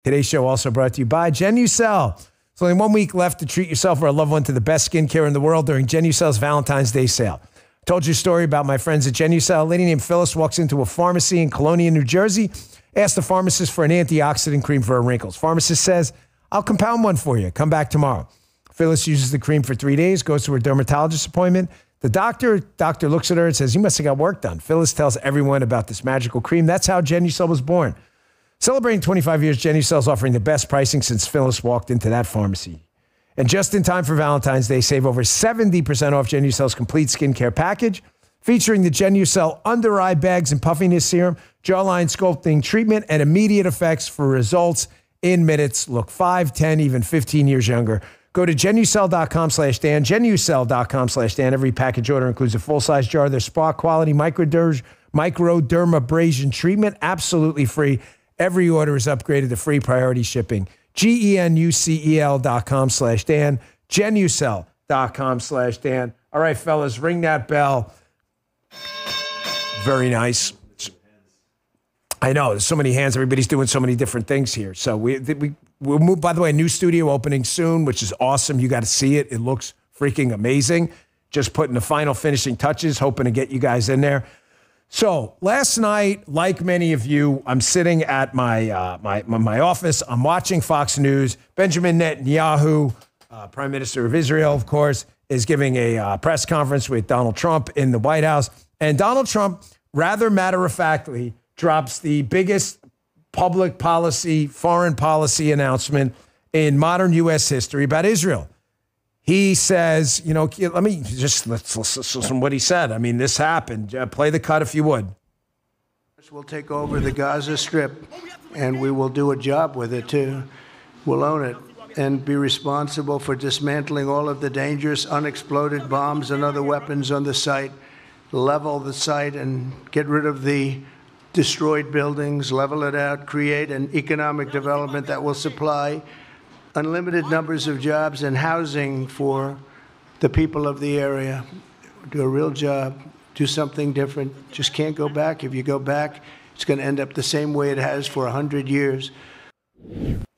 Today's show also brought to you by Genucel. There's only 1 week left to treat yourself or a loved one to the best skincare in the world during Genucel's Valentine's Day sale. I told you a story about my friends at Genucel. A lady named Phyllis walks into a pharmacy in Colonia, New Jersey, asks the pharmacist for an antioxidant cream for her wrinkles. Pharmacist says, I'll compound one for you. Come back tomorrow. Phyllis uses the cream for 3 days, goes to her dermatologist appointment. The doctor looks at her and says, you must have got work done. Phyllis tells everyone about this magical cream. That's how Genucel was born. Celebrating 25 years, Genucel is offering the best pricing since Phyllis walked into that pharmacy. And just in time for Valentine's Day, save over 70% off Genucel's complete skincare package, featuring the Genucel under eye bags and puffiness serum, jawline sculpting treatment, and immediate effects for results in minutes. Look 5, 10, even 15 years younger. Go to Genucel.com/Dan, Genucel.com/Dan. Every package order includes a full-size jar of their spa quality microdermabrasion treatment, absolutely free. Every order is upgraded to free priority shipping. Genucel.com/Dan, Genucel.com/Dan. All right, fellas, ring that bell. Very nice. I know, there's so many hands. Everybody's doing so many different things here. So we'll move, by the way, a new studio opening soon, which is awesome. You got to see it. It looks freaking amazing. Just putting the final finishing touches, hoping to get you guys in there. So last night, like many of you, I'm sitting at my office. I'm watching Fox News. Benjamin Netanyahu, Prime Minister of Israel, of course, is giving a press conference with Donald Trump in the White House. And Donald Trump, rather matter-of-factly, drops the biggest public policy, foreign policy announcement in modern U.S. history about Israel. He says, let me just let's listen to what he said. I mean, this happened. Play the cut if you would. We'll take over the Gaza Strip, and we will do a job with it, too. We'll own it and be responsible for dismantling all of the dangerous unexploded bombs and other weapons on the site, level the site and get rid of the destroyed buildings, level it out, create an economic development that will supply unlimited numbers of jobs and housing for the people of the area. Do a real job, do something different. Just can't go back. If you go back, it's going to end up the same way it has for 100 years.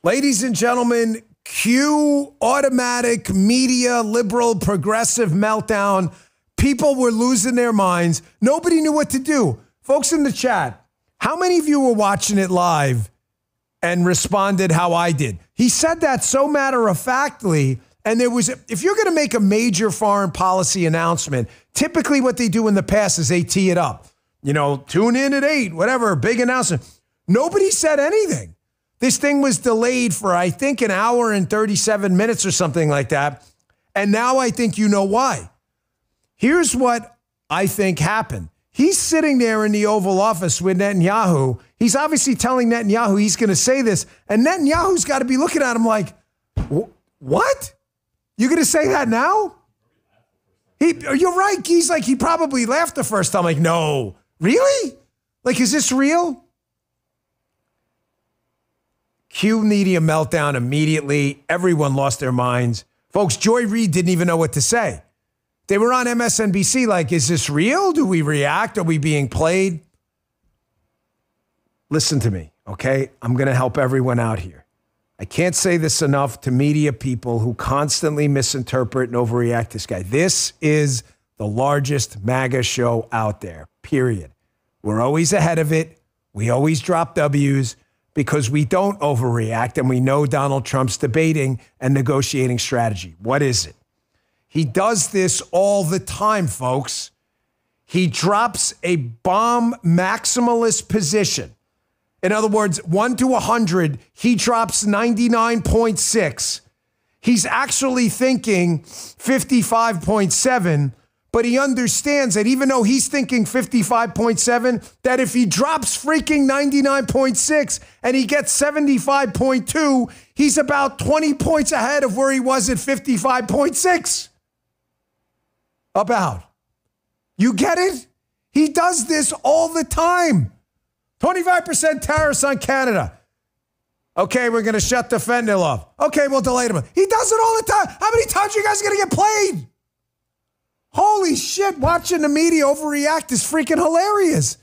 Ladies and gentlemen, cue automatic media, liberal, progressive meltdown. People were losing their minds. Nobody knew what to do. Folks in the chat, how many of you were watching it live and responded how I did? He said that so matter-of-factly, and there was, if you're going to make a major foreign policy announcement, typically what they do in the past is they tee it up. Tune in at 8, whatever, big announcement. Nobody said anything. This thing was delayed for, I think, an hour and 37 minutes or something like that, and now I think you know why. Here's what I think happened. He's sitting there in the Oval Office with Netanyahu. He's obviously telling Netanyahu he's going to say this. And Netanyahu's got to be looking at him like, what? You going to say that now? You're right. He's like, he probably laughed the first time. Like, no, really? Like, is this real? Cue media meltdown immediately. Everyone lost their minds. Folks, Joy Reid didn't even know what to say. They were on MSNBC like, is this real? Do we react? Are we being played? Listen to me, okay? I'm going to help everyone out here. I can't say this enough to media people who constantly misinterpret and overreact this guy. This is the largest MAGA show out there, period. We're always ahead of it. We always drop W's because we don't overreact and we know Donald Trump's debating and negotiating strategy. What is it? He does this all the time, folks. He drops a bomb maximalist position. In other words, 1 to 100, he drops 99.6. He's actually thinking 55.7, but he understands that even though he's thinking 55.7, that if he drops freaking 99.6 and he gets 75.2, he's about 20 points ahead of where he was at 55.6. About. You get it? He does this all the time. 25% tariffs on Canada. Okay, we're going to shut the fentanyl off. Okay, we'll delay them. He does it all the time. How many times are you guys going to get played? Holy shit, watching the media overreact is freaking hilarious.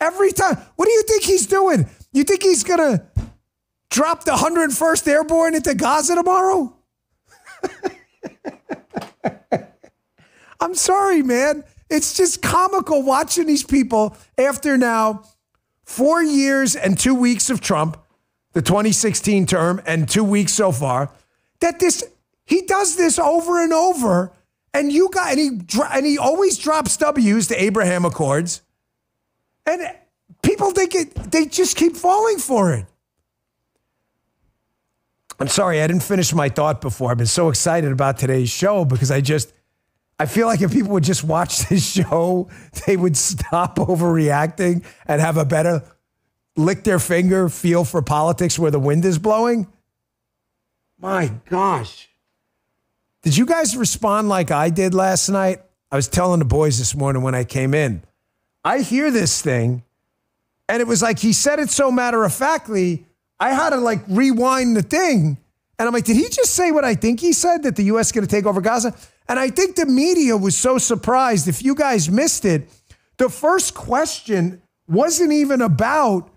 Every time. What do you think he's doing? You think he's going to drop the 101st Airborne into Gaza tomorrow? I'm sorry, man. It's just comical watching these people after now 4 years and 2 weeks of Trump, the 2016 term, and 2 weeks so far, that he does this over and over, and he always drops W's to Abraham Accords, and people they just keep falling for it. I'm sorry, I didn't finish my thought before. I've been so excited about today's show because I feel like if people would just watch this show, they would stop overreacting and have a better lick their finger feel for politics where the wind is blowing. My gosh. Did you guys respond like I did last night? I was telling the boys this morning when I came in. I hear this thing, and it was like he said it so matter-of-factly, I had to like rewind the thing. And I'm like, did he just say what I think he said, that the U.S. is going to take over Gaza? And I think the media was so surprised. If you guys missed it, the first question wasn't even about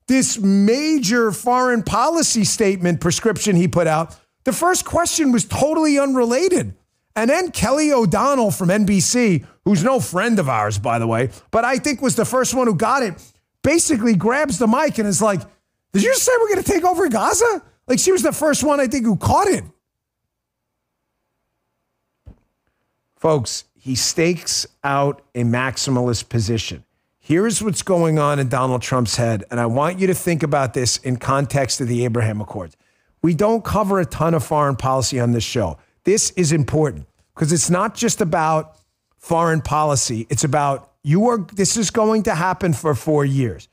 this major foreign policy statement prescription he put out. The first question was totally unrelated. And then Kelly O'Donnell from NBC, who's no friend of ours, by the way, but I think was the first one who got it, basically grabs the mic and is like, did you say we're going to take over Gaza? Like, she was the first one, I think, who caught it. Folks, he stakes out a maximalist position. Here's what's going on in Donald Trump's head, and I want you to think about this in context of the Abraham Accords. We don't cover a ton of foreign policy on this show. This is important because it's not just about foreign policy. It's about this is going to happen for 4 years.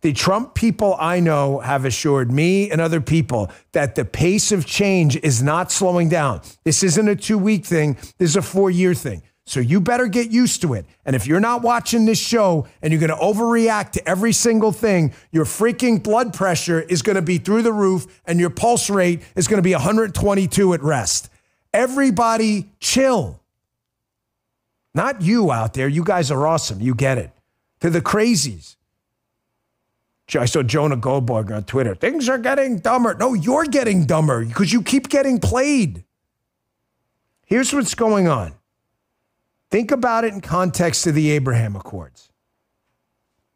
The Trump people I know have assured me and other people that the pace of change is not slowing down. This isn't a 2-week thing. This is a 4-year thing. So you better get used to it. And if you're not watching this show and you're going to overreact to every single thing, your freaking blood pressure is going to be through the roof and your pulse rate is going to be 122 at rest. Everybody chill. Not you out there. You guys are awesome. You get it. To the crazies. I saw Jonah Goldberg on Twitter. Things are getting dumber. No, you're getting dumber because you keep getting played. Here's what's going on. Think about it in context of the Abraham Accords.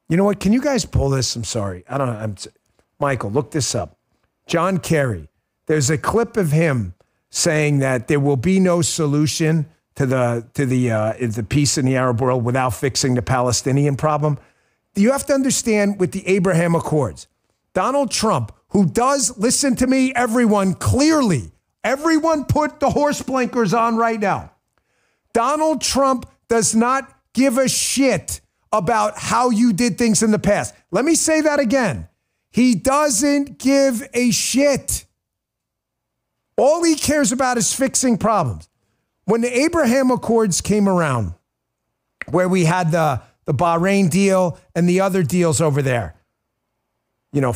You know what? Can you guys pull this? I'm sorry. I don't know. Michael, look this up. John Kerry. There's a clip of him saying that there will be no solution to the peace in the Arab world without fixing the Palestinian problem. You have to understand with the Abraham Accords, Donald Trump, who does, listen to me, everyone, clearly, everyone put the horse blinkers on right now. Donald Trump does not give a shit about how you did things in the past. Let me say that again. He doesn't give a shit. All he cares about is fixing problems. When the Abraham Accords came around, where we had the Bahrain deal and the other deals over there, you know,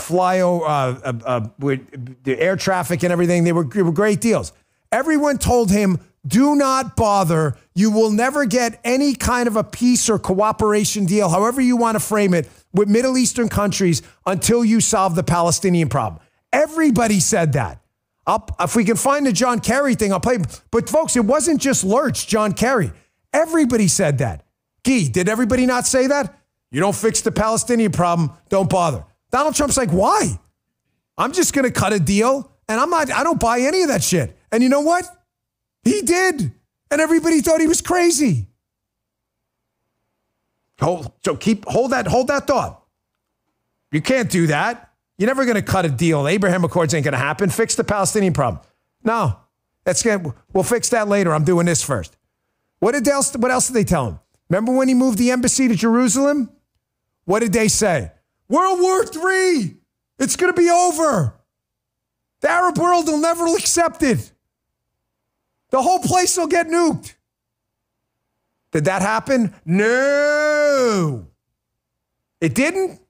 with the air traffic and everything, they were great deals. Everyone told him, do not bother. You will never get any kind of a peace or cooperation deal, however you want to frame it, with Middle Eastern countries until you solve the Palestinian problem. Everybody said that. If we can find the John Kerry thing, I'll play. But folks, it wasn't just Lurch, John Kerry. Everybody said that. Guy, did everybody not say that? You don't fix the Palestinian problem, don't bother. Donald Trump's like, why? I'm just going to cut a deal, and I don't buy any of that shit. And you know what? He did. And everybody thought he was crazy. Hold that thought. You can't do that. You're never going to cut a deal. Abraham Accords ain't going to happen. Fix the Palestinian problem. No, we'll fix that later. I'm doing this first. What else did they tell him? Remember when he moved the embassy to Jerusalem? What did they say? World War III. It's going to be over. The Arab world will never accept it. The whole place will get nuked. Did that happen? No. It didn't?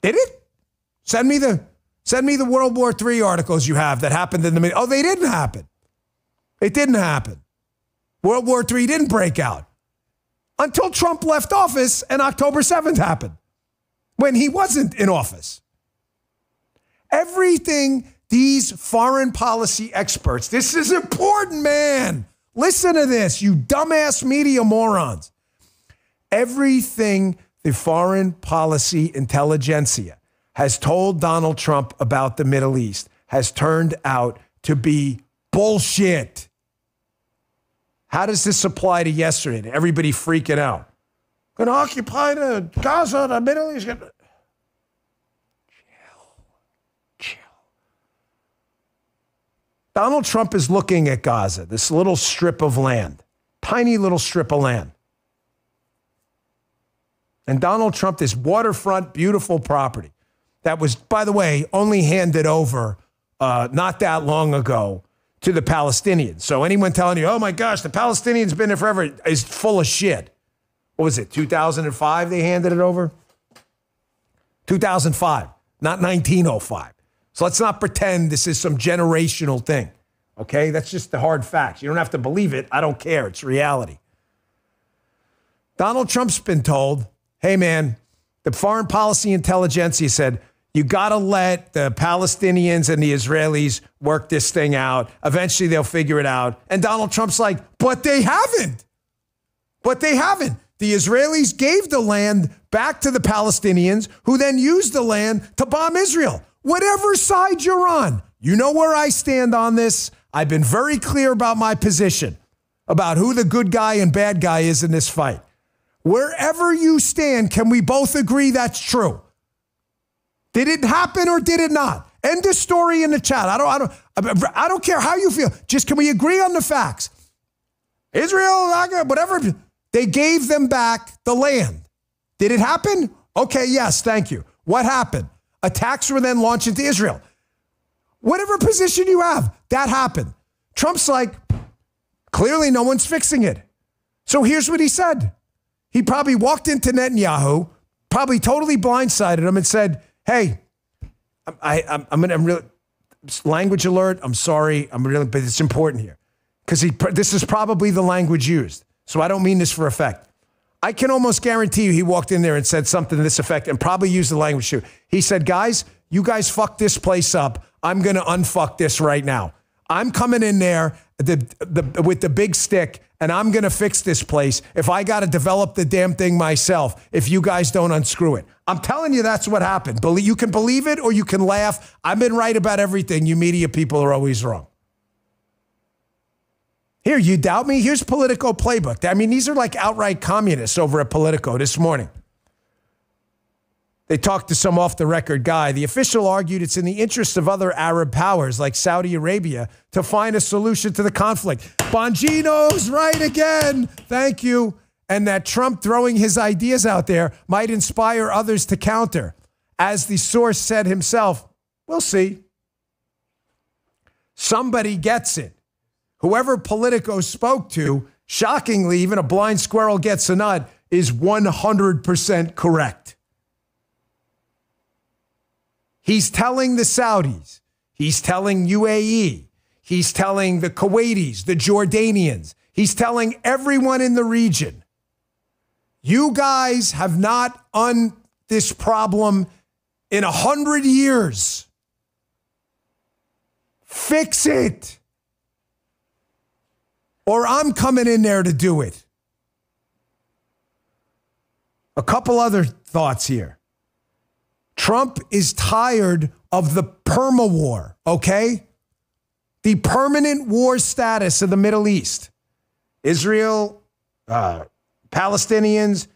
Did it? Send me the World War III articles you have that happened in the middle. Oh, they didn't happen. It didn't happen. World War III didn't break out until Trump left office and October 7th happened when he wasn't in office. Everything these foreign policy experts, this is important, man. Listen to this, you dumbass media morons. Everything the foreign policy intelligentsia has told Donald Trump about the Middle East has turned out to be bullshit. How does this apply to yesterday? Everybody freaking out. Going to occupy the Gaza, the Middle East. Chill. Donald Trump is looking at Gaza, this little strip of land, tiny little strip of land. And Donald Trump, this waterfront, beautiful property that was, by the way, only handed over not that long ago to the Palestinians. So anyone telling you, oh my gosh, the Palestinians been there forever is full of shit. What was it, 2005 they handed it over? 2005, not 1905. So let's not pretend this is some generational thing, okay? That's just the hard facts. You don't have to believe it. I don't care. It's reality. Donald Trump's been told, hey man, the foreign policy intelligentsia said, you got to let the Palestinians and the Israelis work this thing out. Eventually they'll figure it out. And Donald Trump's like, but they haven't. But they haven't. The Israelis gave the land back to the Palestinians, who then used the land to bomb Israel. Whatever side you're on, you know where I stand on this. I've been very clear about my position about who the good guy and bad guy is in this fight. Wherever you stand, can we both agree that's true? Did it happen or did it not? End of story in the chat. I don't care how you feel. Just can we agree on the facts? Israel, whatever. They gave them back the land. Did it happen? Okay, yes, thank you. What happened? Attacks were then launched into Israel. Whatever position you have, that happened. Trump's like, clearly no one's fixing it. So here's what he said. He probably walked into Netanyahu, probably totally blindsided him and said, hey, I'm really, language alert, I'm sorry, but it's important here. Because this is probably the language used. So I don't mean this for effect. I can almost guarantee you he walked in there and said something to this effect and probably used the language too. He said, guys, you guys fucked this place up. I'm going to unfuck this right now. I'm coming in there with the big stick and I'm going to fix this place if I got to develop the damn thing myself if you guys don't unscrew it. I'm telling you that's what happened. You can believe it or you can laugh. I've been right about everything. You media people are always wrong. Here, you doubt me? Here's Politico playbook. I mean, these are like outright communists over at Politico this morning. They talked to some off-the-record guy. The official argued it's in the interest of other Arab powers like Saudi Arabia to find a solution to the conflict. Bongino's right again. Thank you. And that Trump throwing his ideas out there might inspire others to counter. As the source said himself, we'll see. Somebody gets it. Whoever Politico spoke to, shockingly, even a blind squirrel gets a nut, is 100% correct. He's telling the Saudis, he's telling UAE, he's telling the Kuwaitis, the Jordanians, he's telling everyone in the region, you guys have not this problem in 100 years. Fix it. Or I'm coming in there to do it. A couple other thoughts here. Trump is tired of the perma-war, okay? The permanent war status of the Middle East. Israel, Palestinians,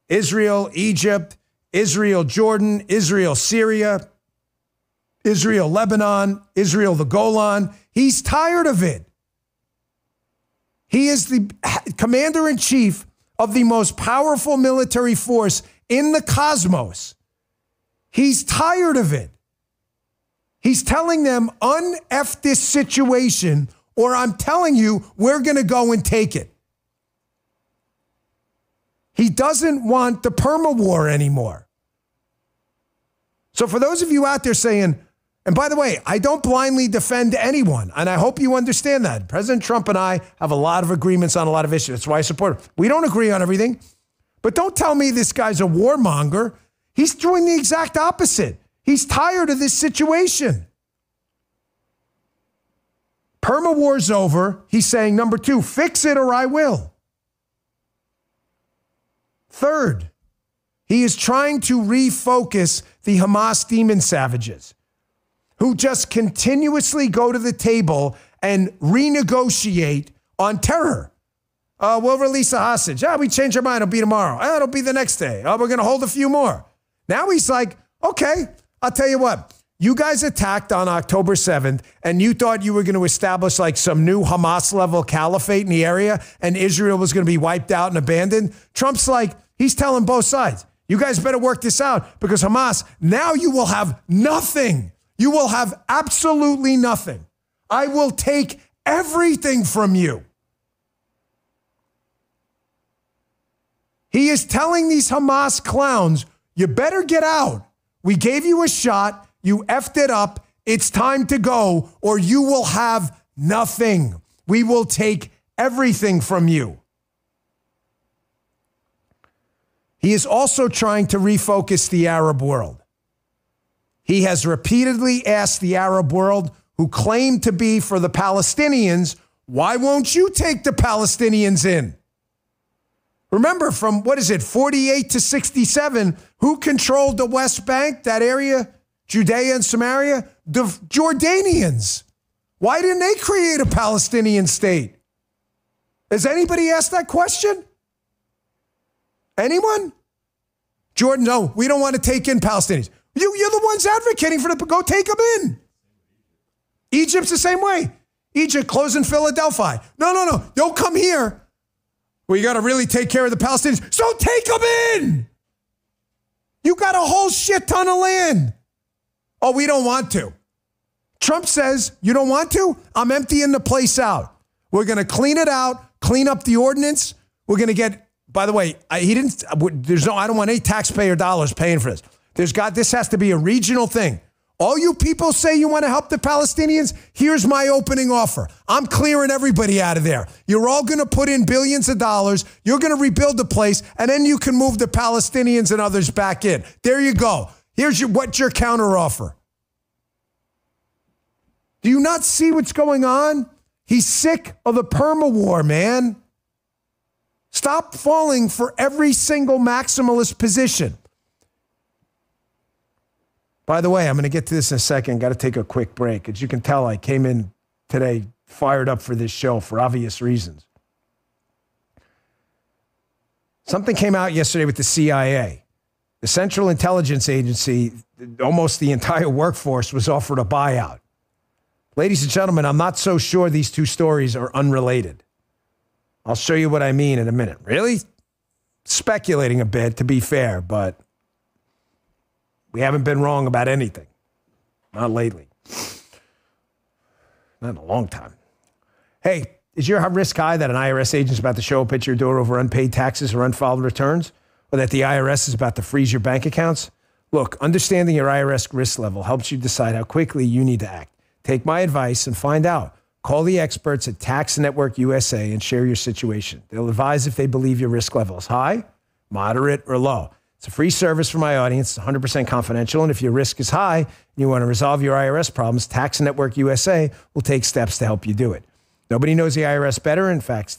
Israel, Egypt, Israel, Jordan, Israel, Syria, Israel, Lebanon, Israel, the Golan. He's tired of it. He is the commander-in-chief of the most powerful military force in the cosmos. He's tired of it. He's telling them, un-F this situation, or I'm telling you, we're going to go and take it. He doesn't want the perma-war anymore. So for those of you out there saying, and by the way, I don't blindly defend anyone, and I hope you understand that. President Trump and I have a lot of agreements on a lot of issues. That's why I support him. We don't agree on everything, but don't tell me this guy's a warmonger. He's doing the exact opposite. He's tired of this situation. Perma war's over. He's saying, number 2, fix it or I will. Third, he is trying to refocus the Hamas demon savages who just continuously go to the table and renegotiate on terror. We'll release a hostage. We change our mind. It'll be tomorrow. It'll be the next day. We're going to hold a few more. Now he's like, okay, I'll tell you what. You guys attacked on October 7th, and you thought you were going to establish like some new Hamas-level caliphate in the area, and Israel was going to be wiped out and abandoned. Trump's like, he's telling both sides, you guys better work this out because Hamas, now you will have nothing. You will have absolutely nothing. I will take everything from you. He is telling these Hamas clowns, you better get out. We gave you a shot. You effed it up. It's time to go, or you will have nothing. We will take everything from you. He is also trying to refocus the Arab world. He has repeatedly asked the Arab world, who claim to be for the Palestinians, why won't you take the Palestinians in? Remember, from, 48 to 67, who controlled the West Bank, that area? Judea and Samaria? The Jordanians. Why didn't they create a Palestinian state? Has anybody asked that question? Anyone? Jordan, no, we don't want to take in Palestinians. You're the ones advocating for them. Go take them in. Egypt's the same way. Egypt closing Philadelphia. No. Don't come here. Well, you got to really take care of the Palestinians. So take them in. You got a whole shit ton of land. Oh, we don't want to. Trump says, you don't want to? I'm emptying the place out. We're going to clean it out, clean up the ordinance. We're going to get, by the way, I don't want any taxpayer dollars paying for this. This has to be a regional thing. All you people say you want to help the Palestinians, here's my opening offer. I'm clearing everybody out of there. You're all going to put in billions of dollars. You're going to rebuild the place, and then you can move the Palestinians and others back in. There you go. Here's what's your counteroffer. Do you not see what's going on? He's sick of the perma war, man. Stop falling for every single maximalist position. By the way, I'm going to get to this in a second. Got to take a quick break. As you can tell, I came in today fired up for this show for obvious reasons. Something came out yesterday with the CIA. The Central Intelligence Agency, almost the entire workforce was offered a buyout. Ladies and gentlemen, I'm not so sure these two stories are unrelated. I'll show you what I mean in a minute. Really? Speculating a bit, to be fair, but we haven't been wrong about anything. Not lately. Not in a long time. Hey, is your risk high that an IRS agent is about to show up at your door over unpaid taxes or unfiled returns? Or that the IRS is about to freeze your bank accounts? Look, understanding your IRS risk level helps you decide how quickly you need to act. Take my advice and find out. Call the experts at Tax Network USA and share your situation. They'll advise if they believe your risk level is high, moderate, or low. It's a free service for my audience. It's 100% confidential. And if your risk is high and you want to resolve your IRS problems, Tax Network USA will take steps to help you do it. Nobody knows the IRS better. In fact,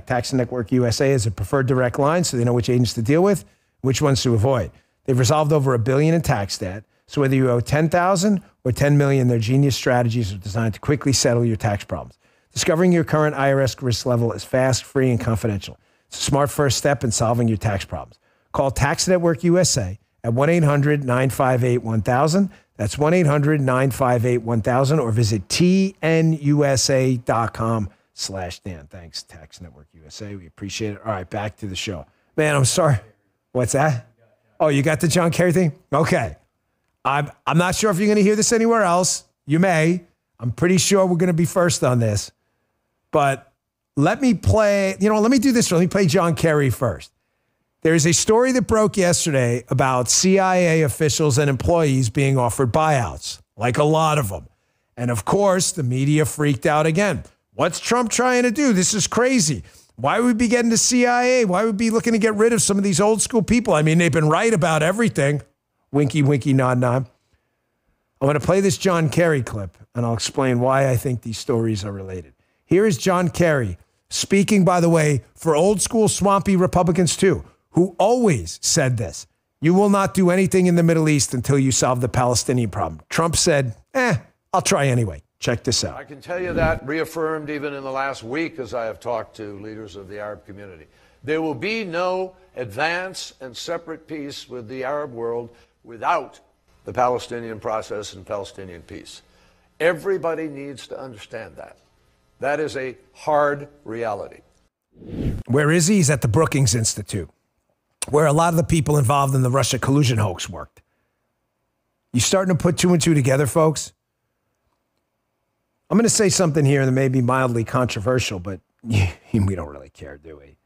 Tax Network USA is a preferred direct line, so they know which agents to deal with, which ones to avoid. They've resolved over $1 billion in tax debt. So whether you owe $10,000 or $10 million, their genius strategies are designed to quickly settle your tax problems. Discovering your current IRS risk level is fast, free, and confidential. It's a smart first step in solving your tax problems. Call Tax Network USA at 1-800-958-1000. That's 1-800-958-1000 or visit tnusa.com/Dan. Thanks, Tax Network USA. We appreciate it. All right, back to the show. Man, I'm sorry. What's that? Oh, you got the John Kerry thing? Okay. I'm not sure if you're going to hear this anywhere else. You may. I'm pretty sure we're going to be first on this. But let me play, let me do this. Let me play John Kerry first. There's a story that broke yesterday about CIA officials and employees being offered buyouts, like a lot of them. And of course, the media freaked out again. What's Trump trying to do? This is crazy. Why would we be getting the CIA? Why would we be looking to get rid of some of these old school people? I mean, they've been right about everything. Winky, winky, nod, nod. I'm going to play this John Kerry clip, and I'll explain why I think these stories are related. Here is John Kerry speaking, by the way, for old school swampy Republicans too, who always said this: you will not do anything in the Middle East until you solve the Palestinian problem. Trump said, I'll try anyway. Check this out. I can tell you that, reaffirmed even in the last week as I have talked to leaders of the Arab community. There will be no advance and separate peace with the Arab world without the Palestinian process and Palestinian peace. Everybody needs to understand that. That is a hard reality. Where is he? He's at the Brookings Institute, where a lot of the people involved in the Russia collusion hoax worked. You starting to put two and two together, folks? I'm going to say something here that may be mildly controversial, but we don't really care, do we?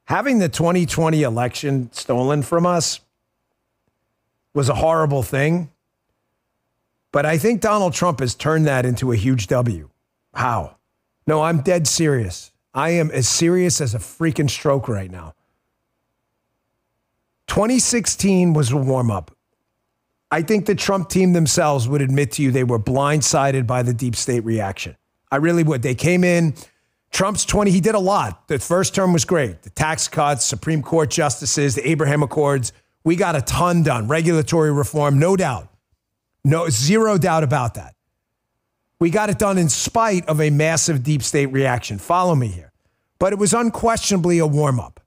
Having the 2020 election stolen from us was a horrible thing, but I think Donald Trump has turned that into a huge W. How? No, I'm dead serious. I am as serious as a freaking stroke right now. 2016 was a warm-up. I think the Trump team themselves would admit to you they were blindsided by the deep state reaction. I really would. They came in, Trump's 20, he did a lot. The first term was great. The tax cuts, Supreme Court justices, the Abraham Accords. We got a ton done. Regulatory reform, no doubt. No, zero doubt about that. We got it done in spite of a massive deep state reaction. Follow me here. But it was unquestionably a warm-up.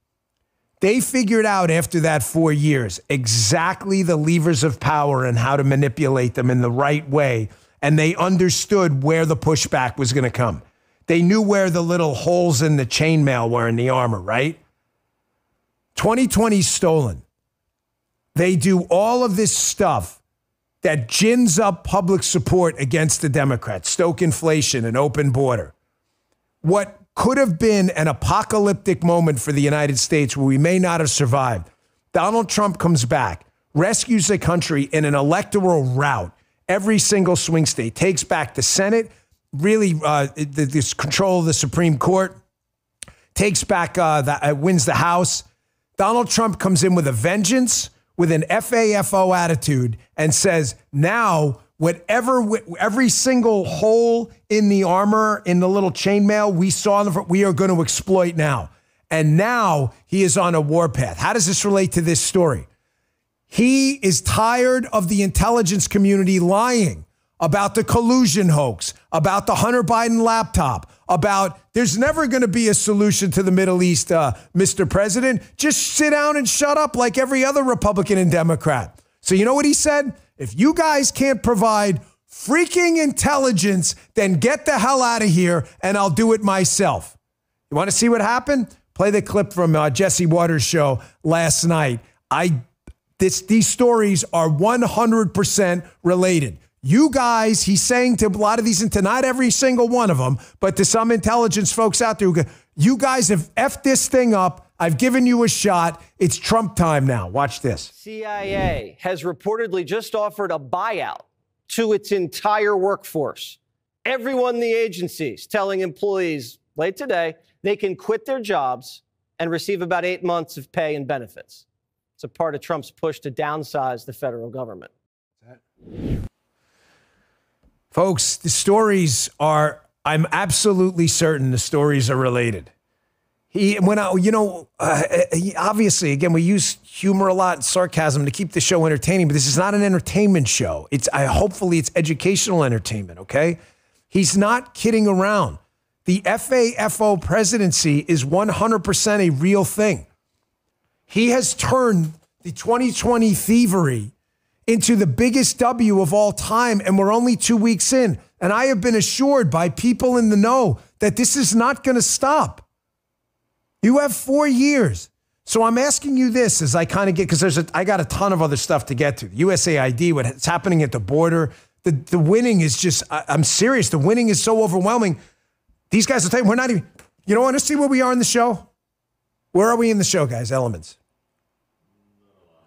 They figured out after that 4 years exactly the levers of power and how to manipulate them in the right way. And they understood where the pushback was going to come. They knew where the little holes in the chainmail were in the armor, right? 2020 stolen. They do all of this stuff that gins up public support against the Democrats, stoke inflation, an open border. What could have been an apocalyptic moment for the United States where we may not have survived. Donald Trump comes back, rescues the country in an electoral rout. Every single swing state takes back the Senate, really this control of the Supreme Court, takes back, wins the House. Donald Trump comes in with a vengeance, with an FAFO attitude, and says, now, every single hole in the armor, in the little chainmail we saw, we are going to exploit now. And now he is on a warpath. How does this relate to this story? He is tired of the intelligence community lying about the collusion hoax, about the Hunter Biden laptop, about there's never going to be a solution to the Middle East, Mr. President. Just sit down and shut up like every other Republican and Democrat. So you know what he said? If you guys can't provide freaking intelligence, then get the hell out of here and I'll do it myself. You want to see what happened? Play the clip from Jesse Waters' show last night. These stories are 100% related. You guys, he's saying to a lot of these, and to not every single one of them, but to some intelligence folks out there, you guys have effed this thing up. I've given you a shot. It's Trump time now. Watch this. CIA has reportedly just offered a buyout to its entire workforce. Everyone in the agencies telling employees late today they can quit their jobs and receive about 8 months of pay and benefits. It's a part of Trump's push to downsize the federal government. Folks, the stories are, I'm absolutely certain the stories are related. Obviously, again, we use humor a lot and sarcasm to keep the show entertaining, but this is not an entertainment show. Hopefully it's educational entertainment, okay? He's not kidding around. The FAFO presidency is 100% a real thing. He has turned the 2020 thievery into the biggest W of all time, and we're only 2 weeks in. And I have been assured by people in the know that this is not going to stop. You have 4 years. So I'm asking you this as I kind of get, because I got a ton of other stuff to get to. USAID, what's happening at the border. The winning is just, I'm serious. The winning is so overwhelming. These guys will tell you, we're not even, you don't want to see where we are in the show? Where are we in the show, guys? Elements.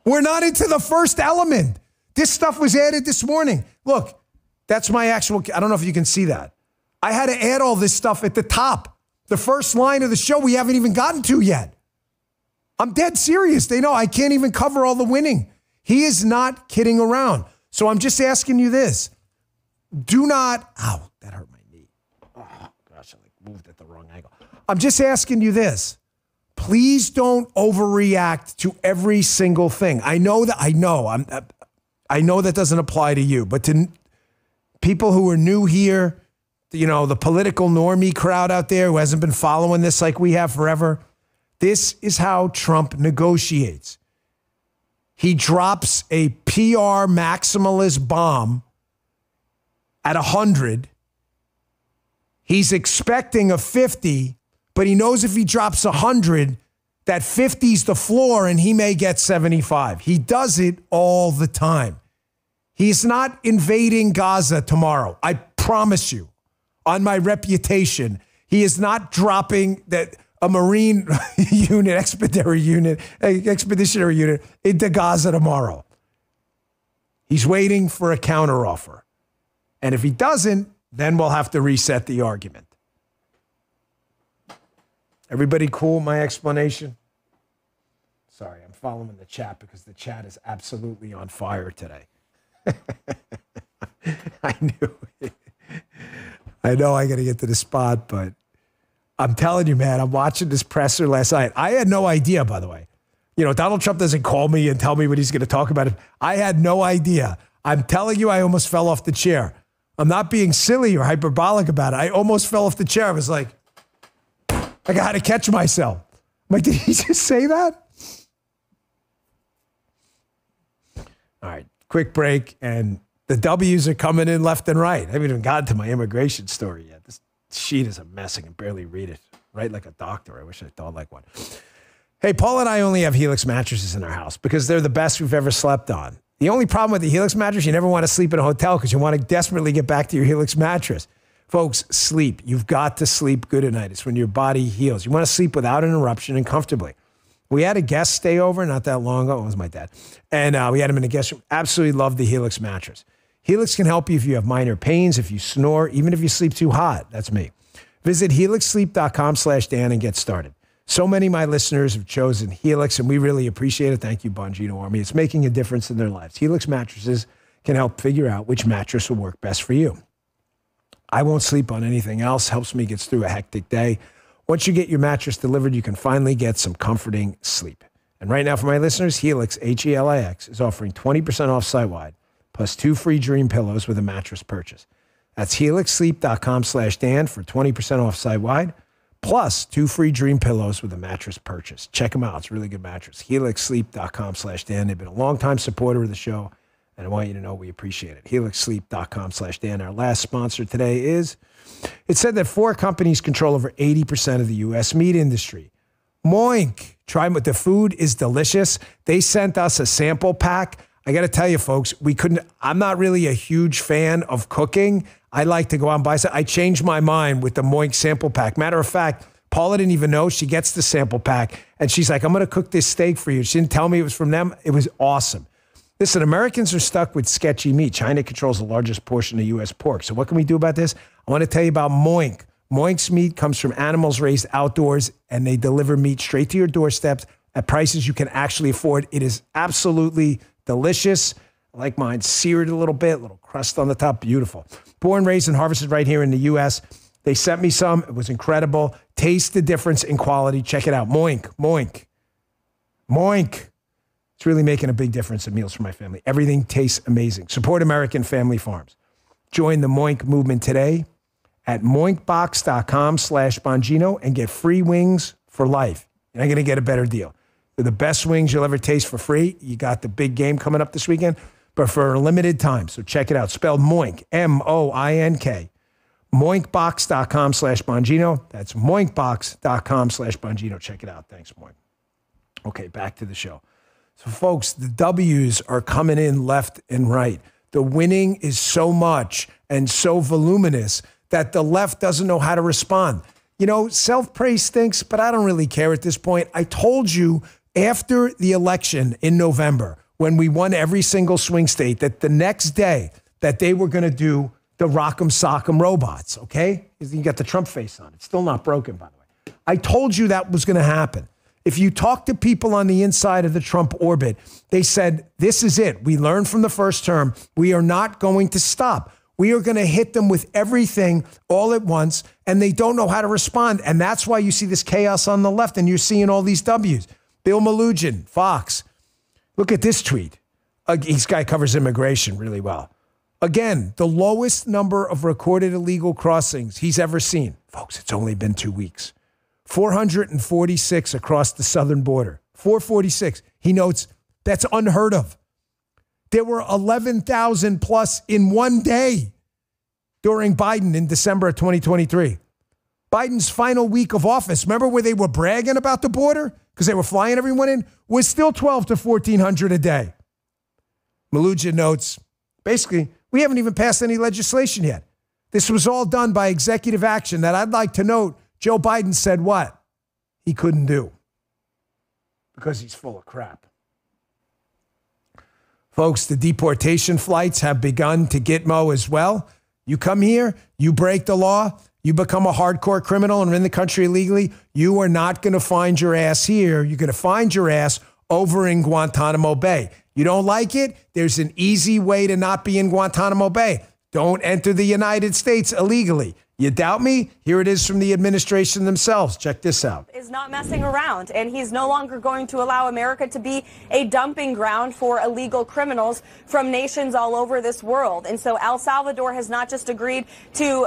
We're not into the first element. This stuff was added this morning. Look, that's my actual, I don't know if you can see that. I had to add all this stuff at the top. The first line of the show we haven't even gotten to yet. I'm dead serious. They know I can't even cover all the winning. He is not kidding around. So I'm just asking you this. Do not, ow, that hurt my knee. Oh, gosh, I moved at the wrong angle. I'm just asking you this. Please don't overreact to every single thing. I know that doesn't apply to you, but to people who are new here, the political normie crowd out there who hasn't been following this like we have forever, this is how Trump negotiates. He drops a PR maximalist bomb at 100. He's expecting a 50, but he knows if he drops 100, that 50's the floor and he may get 75. He does it all the time. He's not invading Gaza tomorrow. I promise you, on my reputation, he is not dropping a Marine unit, expeditionary unit into Gaza tomorrow. He's waiting for a counteroffer. And if he doesn't, then we'll have to reset the argument. Everybody cool with my explanation? Sorry, I'm following the chat because the chat is absolutely on fire today. I knew it. I know I got to get to the spot, but I'm telling you, man, I'm watching this presser last night. I had no idea, by the way. Donald Trump doesn't call me and tell me what he's going to talk about. I had no idea. I'm telling you, I almost fell off the chair. I'm not being silly or hyperbolic about it. I almost fell off the chair. I was like, I got to catch myself. I'm like, did he just say that? All right, quick break, and the W's are coming in left and right. I haven't even gotten to my immigration story yet. This sheet is a mess. I can barely read it. Write like a doctor. I wish I thought like one. Hey, Paul and I only have Helix mattresses in our house because they're the best we've ever slept on. The only problem with the Helix mattress, you never want to sleep in a hotel because you want to desperately get back to your Helix mattress. Folks, sleep. You've got to sleep good at night. It's when your body heals. You want to sleep without interruption and comfortably. We had a guest stay over not that long ago. It was my dad. And we had him in the guest room. Absolutely loved the Helix mattress. Helix can help you if you have minor pains, if you snore, even if you sleep too hot. That's me. Visit helixsleep.com/Dan and get started. So many of my listeners have chosen Helix, and we really appreciate it. Thank you, Bongino Army. It's making a difference in their lives. Helix mattresses can help figure out which mattress will work best for you. I won't sleep on anything else. Helps me get through a hectic day. Once you get your mattress delivered, you can finally get some comforting sleep. And right now for my listeners, Helix, Helix, is offering 20% off site-wide, plus 2 free Dream pillows with a mattress purchase. That's helixsleep.com/Dan for 20% off site-wide, plus 2 free Dream pillows with a mattress purchase. Check them out. It's a really good mattress. helixsleep.com/Dan. They've been a longtime supporter of the show, and I want you to know we appreciate it. helixsleep.com/Dan. Our last sponsor today is, it said that 4 companies control over 80% of the U.S. meat industry. Moink. Try them. The food is delicious. They sent us a sample pack. I got to tell you, folks, I'm not really a huge fan of cooking. I like to go out and buy something. I changed my mind with the Moink sample pack. Matter of fact, Paula didn't even know. She gets the sample pack, and she's like, I'm going to cook this steak for you. She didn't tell me it was from them. It was awesome. Listen, Americans are stuck with sketchy meat. China controls the largest portion of U.S. pork. So what can we do about this? I want to tell you about Moink. Moink's meat comes from animals raised outdoors, and they deliver meat straight to your doorsteps at prices you can actually afford. It is absolutely delicious. I like mine seared a little bit, little crust on the top. Beautiful. Born, raised, and harvested right here in the U.S. They sent me some. It was incredible. Taste the difference in quality. Check it out. Moink, Moink, Moink. It's really making a big difference in meals for my family. Everything tastes amazing. Support American family farms. Join the Moink movement today at moinkbox.com/Bongino and get free wings for life. You're not going to get a better deal. They're the best wings you'll ever taste for free. You got the big game coming up this weekend, but for a limited time. So check it out. Spelled Moink, M-O-I-N-K. Moinkbox.com/Bongino. That's moinkbox.com/Bongino. Check it out. Thanks, Moink. Okay, back to the show. So, folks, the W's are coming in left and right. The winning is so much and so voluminous that the left doesn't know how to respond. Self-praise stinks, but I don't really care at this point. I told you after the election in November, when we won every single swing state, that the next day that they were going to do the Rock'em Sock'em robots, okay? You got the Trump face on. It's still not broken, by the way. I told you that was going to happen. If you talk to people on the inside of the Trump orbit, they said, this is it. We learned from the first term. We are not going to stop. We are going to hit them with everything all at once, and they don't know how to respond. And that's why you see this chaos on the left, and you're seeing all these W's. Bill Malugin, Fox. Look at this tweet. This guy covers immigration really well. Again, the lowest number of recorded illegal crossings he's ever seen. Folks, it's only been 2 weeks. 446 across the southern border. 446. He notes that's unheard of. There were 11,000 plus in one day during Biden in December of 2023. Biden's final week of office, remember where they were bragging about the border because they were flying everyone in, was still 12 to 1,400 a day. Malugin notes, basically, we haven't even passed any legislation yet. This was all done by executive action that I'd like to note Joe Biden said what? He couldn't do. Because he's full of crap. Folks, the deportation flights have begun to Gitmo as well. You come here, you break the law, you become a hardcore criminal and are in the country illegally, you are not going to find your ass here. You're going to find your ass over in Guantanamo Bay. You don't like it? There's an easy way to not be in Guantanamo Bay. Don't enter the United States illegally. You doubt me? Here it is from the administration themselves. Check this out. Is not messing around, and he's no longer going to allow America to be a dumping ground for illegal criminals from nations all over this world. And so El Salvador has not just agreed to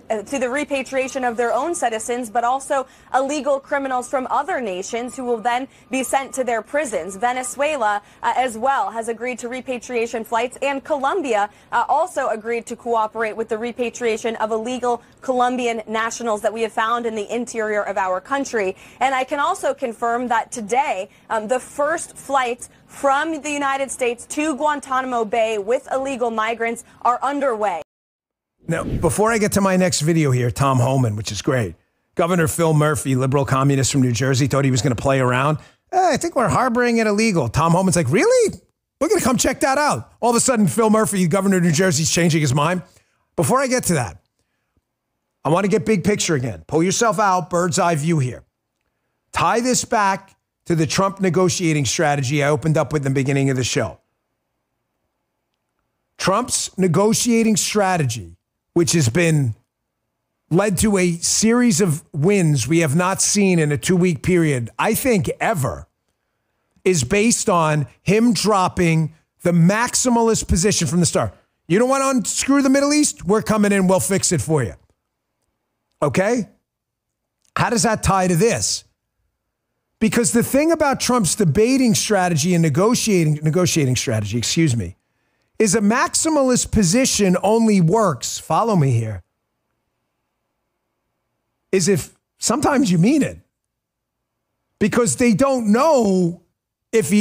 the repatriation of their own citizens, but also illegal criminals from other nations who will then be sent to their prisons. Venezuela as well has agreed to repatriation flights, and Colombia also agreed to cooperate with the repatriation of illegal Colombian nationals that we have found in the interior of our country. And I can also confirm that today, the first flights from the United States to Guantanamo Bay with illegal migrants are underway. Now, before I get to my next video here, Tom Homan, which is great. Governor Phil Murphy, liberal communist from New Jersey, thought he was going to play around. I think we're harboring it illegal. Tom Homan's like, really? We're going to come check that out. All of a sudden, Phil Murphy, governor of New Jersey, is changing his mind. Before I get to that, I want to get big picture again. Pull yourself out, bird's eye view here. Tie this back to the Trump negotiating strategy I opened up with in the beginning of the show. Trump's negotiating strategy, which has been led to a series of wins we have not seen in a 2-week period, I think ever, is based on him dropping the maximalist position from the start. You don't want to unscrew the Middle East? We're coming in, we'll fix it for you. Okay? How does that tie to this? Because the thing about Trump's debating strategy and negotiating strategy, is a maximalist position only works, follow me here, is if sometimes you mean it. Because they don't know if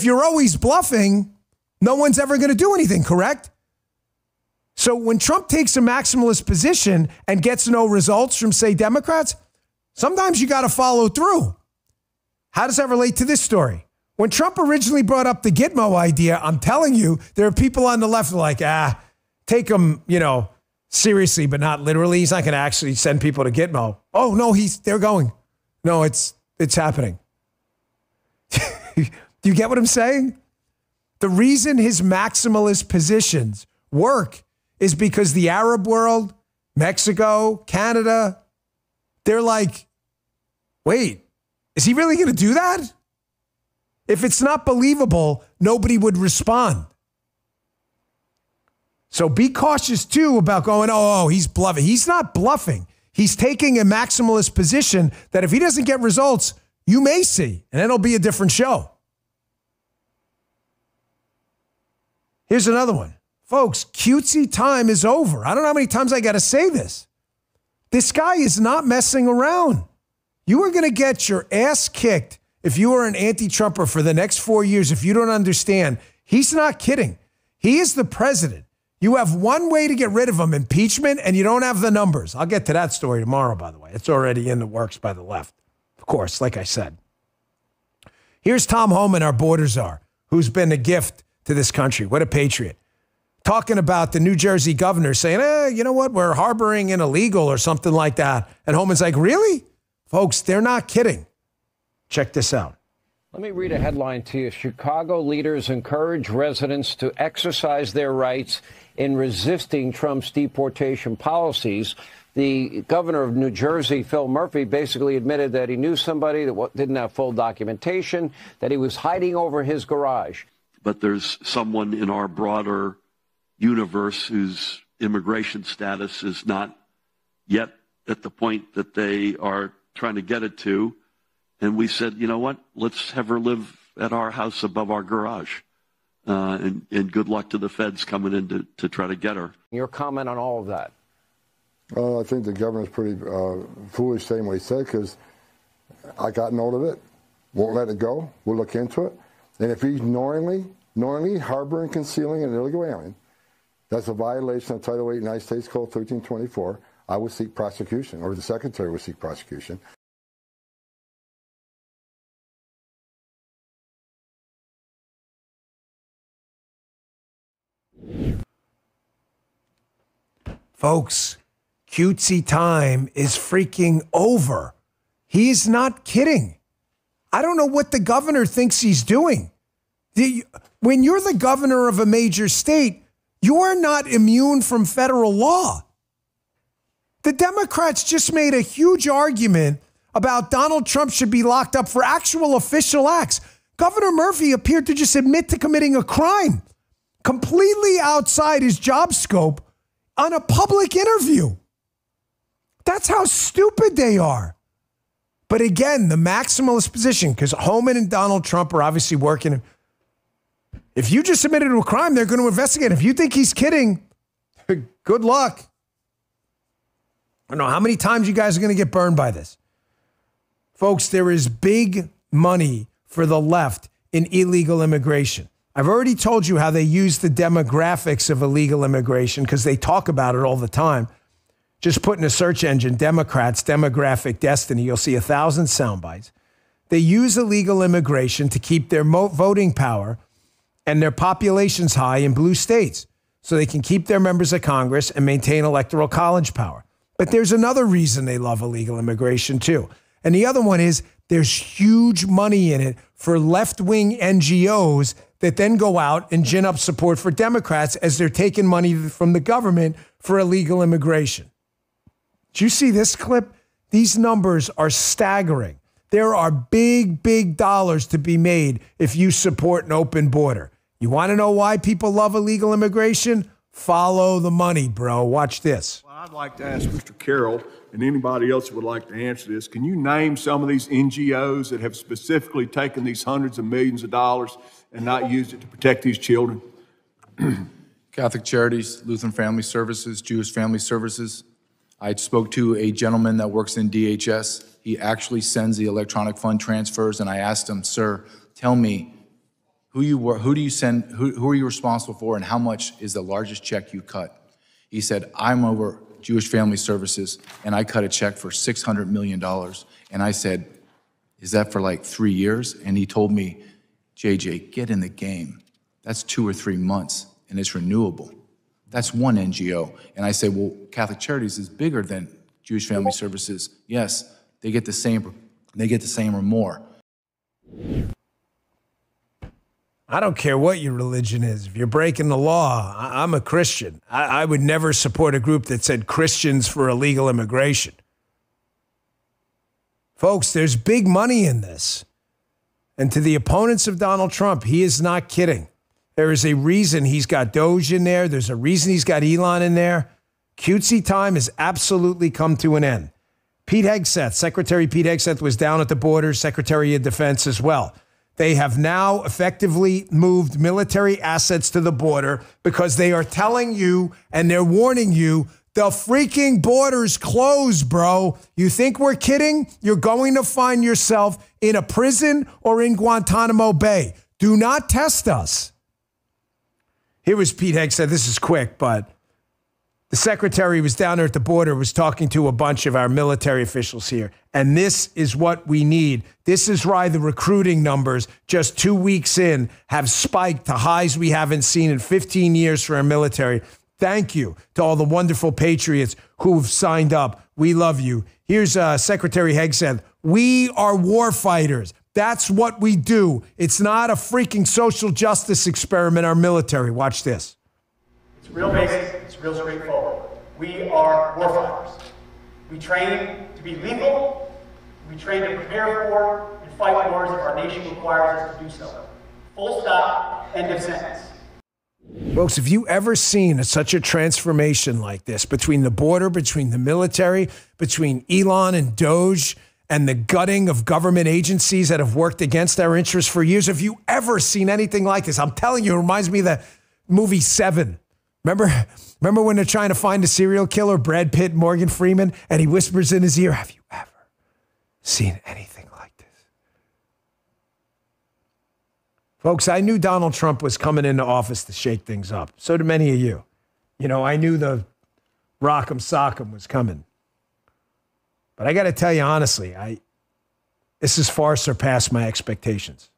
you're always bluffing, no one's ever going to do anything, correct? So when Trump takes a maximalist position and gets no results from, say, Democrats, sometimes you got to follow through. How does that relate to this story? When Trump originally brought up the Gitmo idea, I'm telling you, there are people on the left who are like, take him, seriously, but not literally. He's not going to actually send people to Gitmo. Oh, no, they're going. No, it's happening. Do you get what I'm saying? The reason his maximalist positions work is because the Arab world, Mexico, Canada, they're like, wait, is he really going to do that? If it's not believable, nobody would respond. So be cautious, too, about going, he's bluffing. He's not bluffing. He's taking a maximalist position that if he doesn't get results, you may see, and it'll be a different show. Here's another one. Folks, cutesy time is over. I don't know how many times I got to say this. This guy is not messing around. You are going to get your ass kicked if you are an anti-Trumper for the next 4 years if you don't understand. He's not kidding. He is the president. You have one way to get rid of him, impeachment, and you don't have the numbers. I'll get to that story tomorrow, by the way. It's already in the works by the left. Of course, like I said. Here's Tom Homan, our border czar, who's been a gift to this country. What a patriot. Talking about the New Jersey governor saying, you know what, we're harboring an illegal or something like that. And Homan's like, really? Folks, they're not kidding. Check this out. Let me read a headline to you. Chicago leaders encourage residents to exercise their rights in resisting Trump's deportation policies. The governor of New Jersey, Phil Murphy, basically admitted that he knew somebody that didn't have full documentation, that he was hiding over his garage. But there's someone in our broader universe whose immigration status is not yet at the point that they are trying to get it to. And we said, you know what, let's have her live at our house above our garage. And good luck to the feds coming in to try to get her. Your comment on all of that? I think the governor's pretty foolish saying what he said, because I got note of it, won't let it go, we'll look into it. And if he's knowingly harboring, concealing an illegal alien, that's a violation of Title 8 United States Code 1324. I would seek prosecution, or the Secretary would seek prosecution. Folks, cutesy time is freaking over. He's not kidding. I don't know what the governor thinks he's doing. When you're the governor of a major state, you're not immune from federal law. The Democrats just made a huge argument about Donald Trump should be locked up for actual official acts. Governor Murphy appeared to just admit to committing a crime completely outside his job scope on a public interview. That's how stupid they are. But again, the maximalist position, because Homan and Donald Trump are obviously working. If you just admitted to a crime, they're going to investigate. If you think he's kidding, good luck. I don't know how many times you guys are going to get burned by this. Folks, there is big money for the left in illegal immigration. I've already told you how they use the demographics of illegal immigration, because they talk about it all the time. Just put in a search engine, Democrats, demographic destiny. You'll see 1,000 sound bites. They use illegal immigration to keep their voting power and their populations high in blue states, so they can keep their members of Congress and maintain electoral college power. But there's another reason they love illegal immigration too. And the other one is there's huge money in it for left-wing NGOs that then go out and gin up support for Democrats as they're taking money from the government for illegal immigration. Did you see this clip? These numbers are staggering. There are big, big dollars to be made if you support an open border. You want to know why people love illegal immigration? Follow the money, bro. Watch this. Well, I'd like to ask Mr. Carroll and anybody else who would like to answer this, can you name some of these NGOs that have specifically taken these hundreds of millions of dollars and not used it to protect these children? Catholic Charities, Lutheran Family Services, Jewish Family Services. I spoke to a gentleman that works in DHS. He actually sends the electronic fund transfers, and I asked him, sir, tell me who do you send, who are you responsible for, and how much is the largest check you cut? He said, I'm over Jewish Family Services, and I cut a check for $600 million. And I said, is that for like 3 years? And he told me, JJ, get in the game. That's 2 or 3 months, and it's renewable. That's one NGO. And I said, well, Catholic Charities is bigger than Jewish Family Services. Yes, they get the same or more. I don't care what your religion is. If you're breaking the law, I'm a Christian. I would never support a group that said Christians for illegal immigration. Folks, there's big money in this. And to the opponents of Donald Trump, he is not kidding. There is a reason he's got Doge in there. There's a reason he's got Elon in there. Cutesy time has absolutely come to an end. Pete Hegseth, Secretary Pete Hegseth was down at the border, Secretary of Defense as well. They have now effectively moved military assets to the border because they are telling you and they're warning you the freaking border's closed, bro. You think we're kidding? You're going to find yourself in a prison or in Guantanamo Bay. Do not test us. Here was Pete Hegseth. This is quick, but the secretary was down there at the border, was talking to a bunch of our military officials here. And this is what we need. This is why the recruiting numbers just 2 weeks in have spiked to highs we haven't seen in 15 years for our military. Thank you to all the wonderful patriots who've signed up. We love you. Here's Secretary Hegseth. We are war fighters. That's what we do. It's not a freaking social justice experiment, our military. Watch this. It's real basic. It's real straightforward. We are war fighters. We train to be lethal. We train to prepare for and fight wars if our nation requires us to do so. Full stop. End of sentence. Folks, have you ever seen such a transformation like this between the border, between the military, between Elon and Doge, and the gutting of government agencies that have worked against our interests for years? Have you ever seen anything like this? I'm telling you, it reminds me of the movie Seven. Remember when they're trying to find a serial killer, Brad Pitt, Morgan Freeman, and he whispers in his ear, have you ever seen anything like this? Folks, I knew Donald Trump was coming into office to shake things up. So did many of you. You know, I knew the rock'em sock'em was coming. But I got to tell you honestly, this has far surpassed my expectations.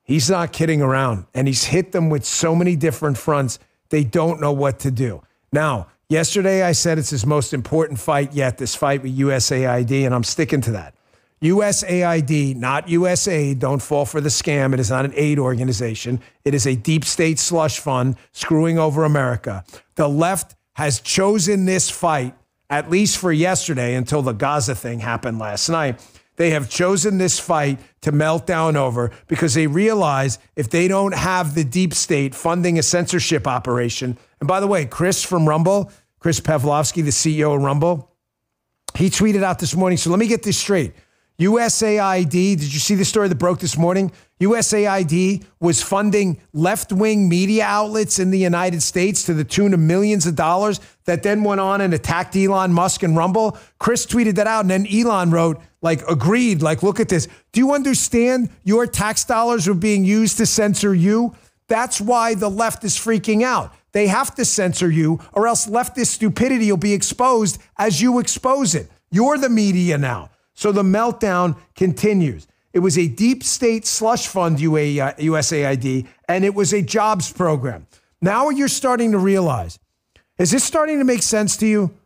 He's not kidding around, and he's hit them with so many different fronts, they don't know what to do. Now, yesterday I said it's his most important fight yet, this fight with USAID, and I'm sticking to that. USAID, not USAID, don't fall for the scam. It is not an aid organization. It is a deep state slush fund screwing over America. The left has chosen this fight, at least for yesterday, until the Gaza thing happened last night. They have chosen this fight to melt down over because they realize if they don't have the deep state funding a censorship operation. And by the way, Chris from Rumble, Chris Pavlovsky, the CEO of Rumble, he tweeted out this morning. So let me get this straight. USAID, did you see the story that broke this morning? USAID was funding left-wing media outlets in the United States to the tune of millions of dollars that then went on and attacked Elon Musk and Rumble. Chris tweeted that out, and then Elon wrote, agreed, look at this. Do you understand your tax dollars are being used to censor you? That's why the left is freaking out. They have to censor you, or else leftist stupidity will be exposed as you expose it. You're the media now. So the meltdown continues. It was a deep state slush fund, USAID, and it was a jobs program. Now you're starting to realize, is this starting to make sense to you?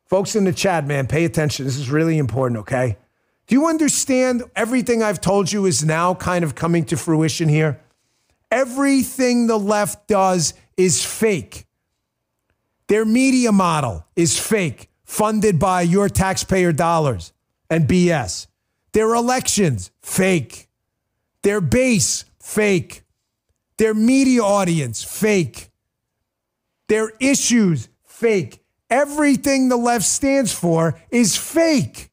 Folks in the chat, man, pay attention. This is really important, okay? Do you understand everything I've told you is now kind of coming to fruition here? Everything the left does is fake. Their media model is fake, funded by your taxpayer dollars and BS. Their elections, fake. Their base, fake. Their media audience, fake. Their issues, fake. Everything the left stands for is fake.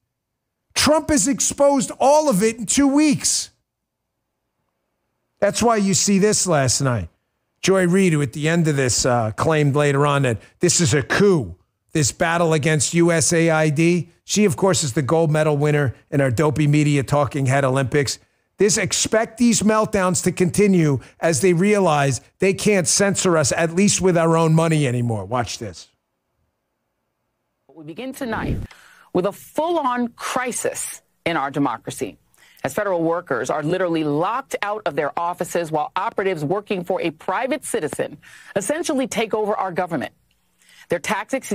Trump has exposed all of it in 2 weeks. That's why you see this last night. Joy Reid, who at the end of this claimed later on that this is a coup, this battle against USAID. She, of course, is the gold medal winner in our dopey media talking head Olympics. Expect these meltdowns to continue as they realize they can't censor us, at least with our own money anymore. Watch this. We begin tonight with a full-on crisis in our democracy, as federal workers are literally locked out of their offices while operatives working for a private citizen essentially take over our government. Their tactics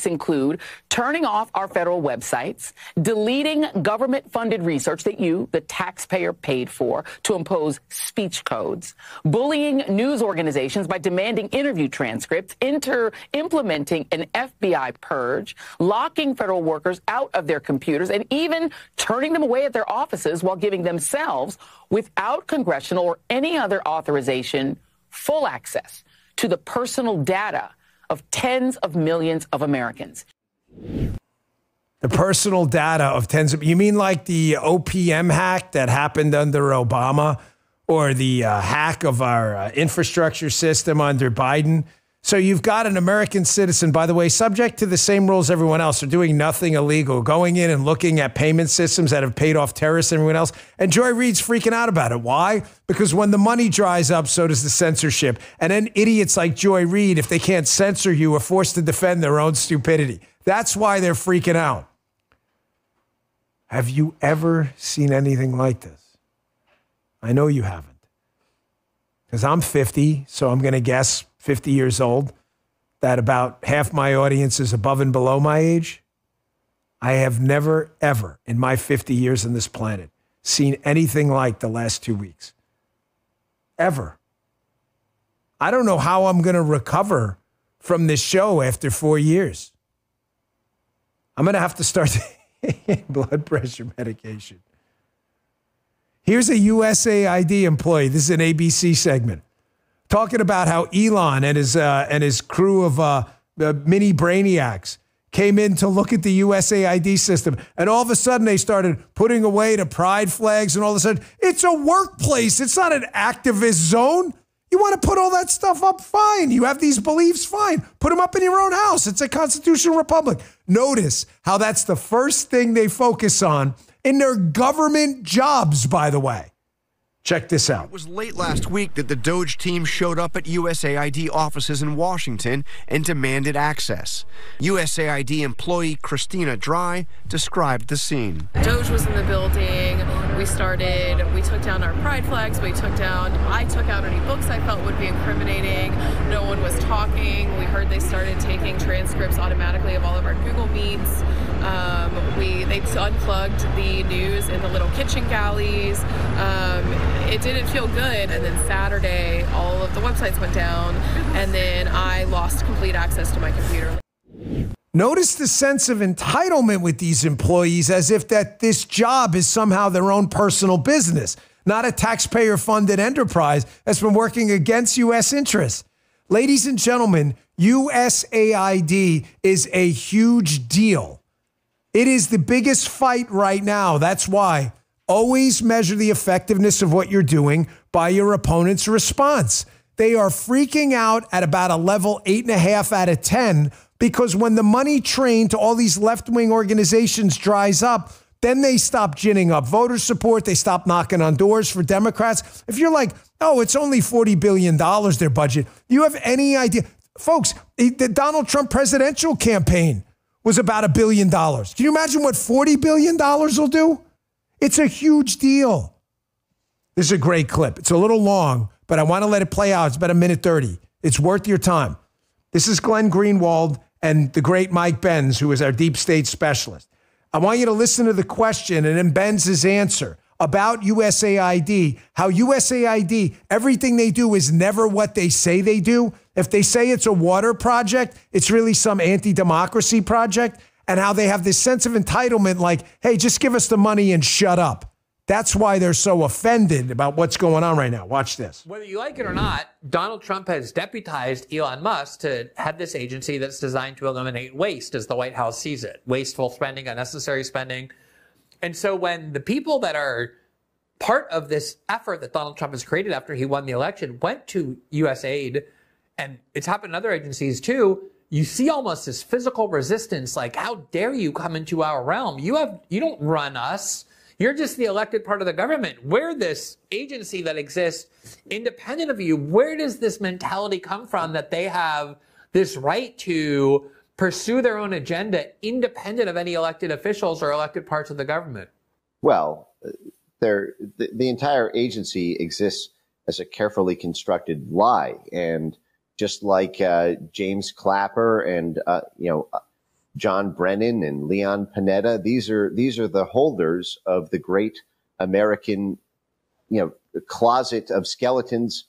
include turning off our federal websites, deleting government-funded research that you, the taxpayer, paid for to impose speech codes, bullying news organizations by demanding interview transcripts, implementing an FBI purge, locking federal workers out of their computers, and even turning them away at their offices while giving themselves, without congressional or any other authorization, full access to the personal data of tens of millions of Americans. The personal data of tens of, you mean like the OPM hack that happened under Obama, or the hack of our infrastructure system under Biden? So you've got an American citizen, by the way, subject to the same rules everyone else, are doing nothing illegal, going in and looking at payment systems that have paid off terrorists and everyone else. And Joy Reid's freaking out about it. Why? Because when the money dries up, so does the censorship. And then idiots like Joy Reid, if they can't censor you, are forced to defend their own stupidity. That's why they're freaking out. Have you ever seen anything like this? I know you haven't. because I'm 50, so I'm going to guess 50 years old, that about half my audience is above and below my age. I have never, ever in my 50 years on this planet seen anything like the last 2 weeks. Ever. I don't know how I'm going to recover from this show after 4 years. I'm going to have to start taking blood pressure medication. Here's a USAID employee. This is an ABC segment talking about how Elon and his crew of mini brainiacs came in to look at the USAID system, and all of a sudden they started putting away the pride flags, and all of a sudden it's a workplace. It's not an activist zone. You want to put all that stuff up? Fine. You have these beliefs? Fine. Put them up in your own house. It's a constitutional republic. Notice how that's the first thing they focus on in their government jobs, by the way. Check this out. It was late last week that the Doge team showed up at USAID offices in Washington and demanded access. USAID employee Christina Dry described the scene. Doge was in the building. We took down our pride flags. I took out any books I felt would be incriminating. No one was talking. We heard they started taking transcripts automatically of all of our Google Meets. They unplugged the news in the little kitchen galleys. It didn't feel good. And then Saturday, all of the websites went down, and then I lost complete access to my computer. Notice the sense of entitlement with these employees, as if that this job is somehow their own personal business, not a taxpayer-funded enterprise that's been working against U.S. interests. Ladies and gentlemen, USAID is a huge deal. It is the biggest fight right now. That's why always measure the effectiveness of what you're doing by your opponent's response. They are freaking out at about a level 8.5 out of 10 because when the money train to all these left-wing organizations dries up, then they stop ginning up voter support. They stop knocking on doors for Democrats. If you're like, oh, it's only $40 billion, their budget, you have any idea? Folks, the Donald Trump presidential campaign was about $1 billion. Can you imagine what $40 billion will do? It's a huge deal. This is a great clip. It's a little long, but I want to let it play out. It's about 1:30. It's worth your time. This is Glenn Greenwald and the great Mike Benz, who is our deep state specialist. I want you to listen to the question and then Benz's answer about USAID, how USAID, everything they do is never what they say they do. If they say it's a water project, it's really some anti-democracy project, and how they have this sense of entitlement like, hey, just give us the money and shut up. That's why they're so offended about what's going on right now. Watch this. Whether you like it or not, Donald Trump has deputized Elon Musk to head this agency that's designed to eliminate waste, as the White House sees it. Wasteful spending, unnecessary spending. And so when the people that are part of this effort that Donald Trump has created after he won the election went to USAID, and it's happened in other agencies too, you see almost this physical resistance, like, how dare you come into our realm? You don't run us. You're just the elected part of the government. We're this agency that exists independent of you. Where does this mentality come from that they have this right to pursue their own agenda independent of any elected officials or elected parts of the government? Well, the entire agency exists as a carefully constructed lie. And just like James Clapper and John Brennan and Leon Panetta, these are the holders of the great American, closet of skeletons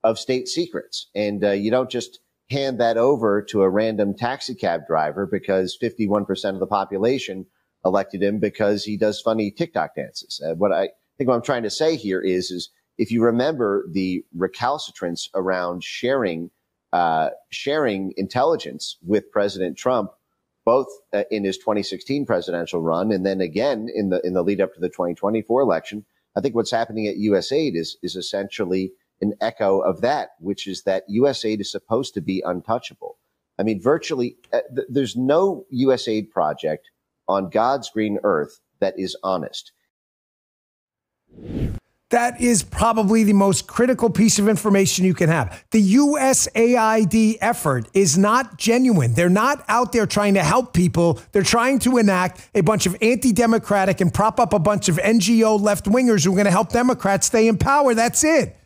of state secrets. And you don't just hand that over to a random taxi cab driver because 51% of the population elected him because he does funny TikTok dances. What I'm trying to say here is if you remember the recalcitrance around sharing intelligence with President Trump, both in his 2016 presidential run and then again in the lead up to the 2024 election, I think what's happening at USAID is essentially an echo of that, which is that USAID is supposed to be untouchable. I mean, virtually, there's no USAID project on God's green earth that is honest. That is probably the most critical piece of information you can have. The USAID effort is not genuine. They're not out there trying to help people. They're trying to enact a bunch of anti-democratic and prop up a bunch of NGO left-wingers who are going to help Democrats stay in power. That's it.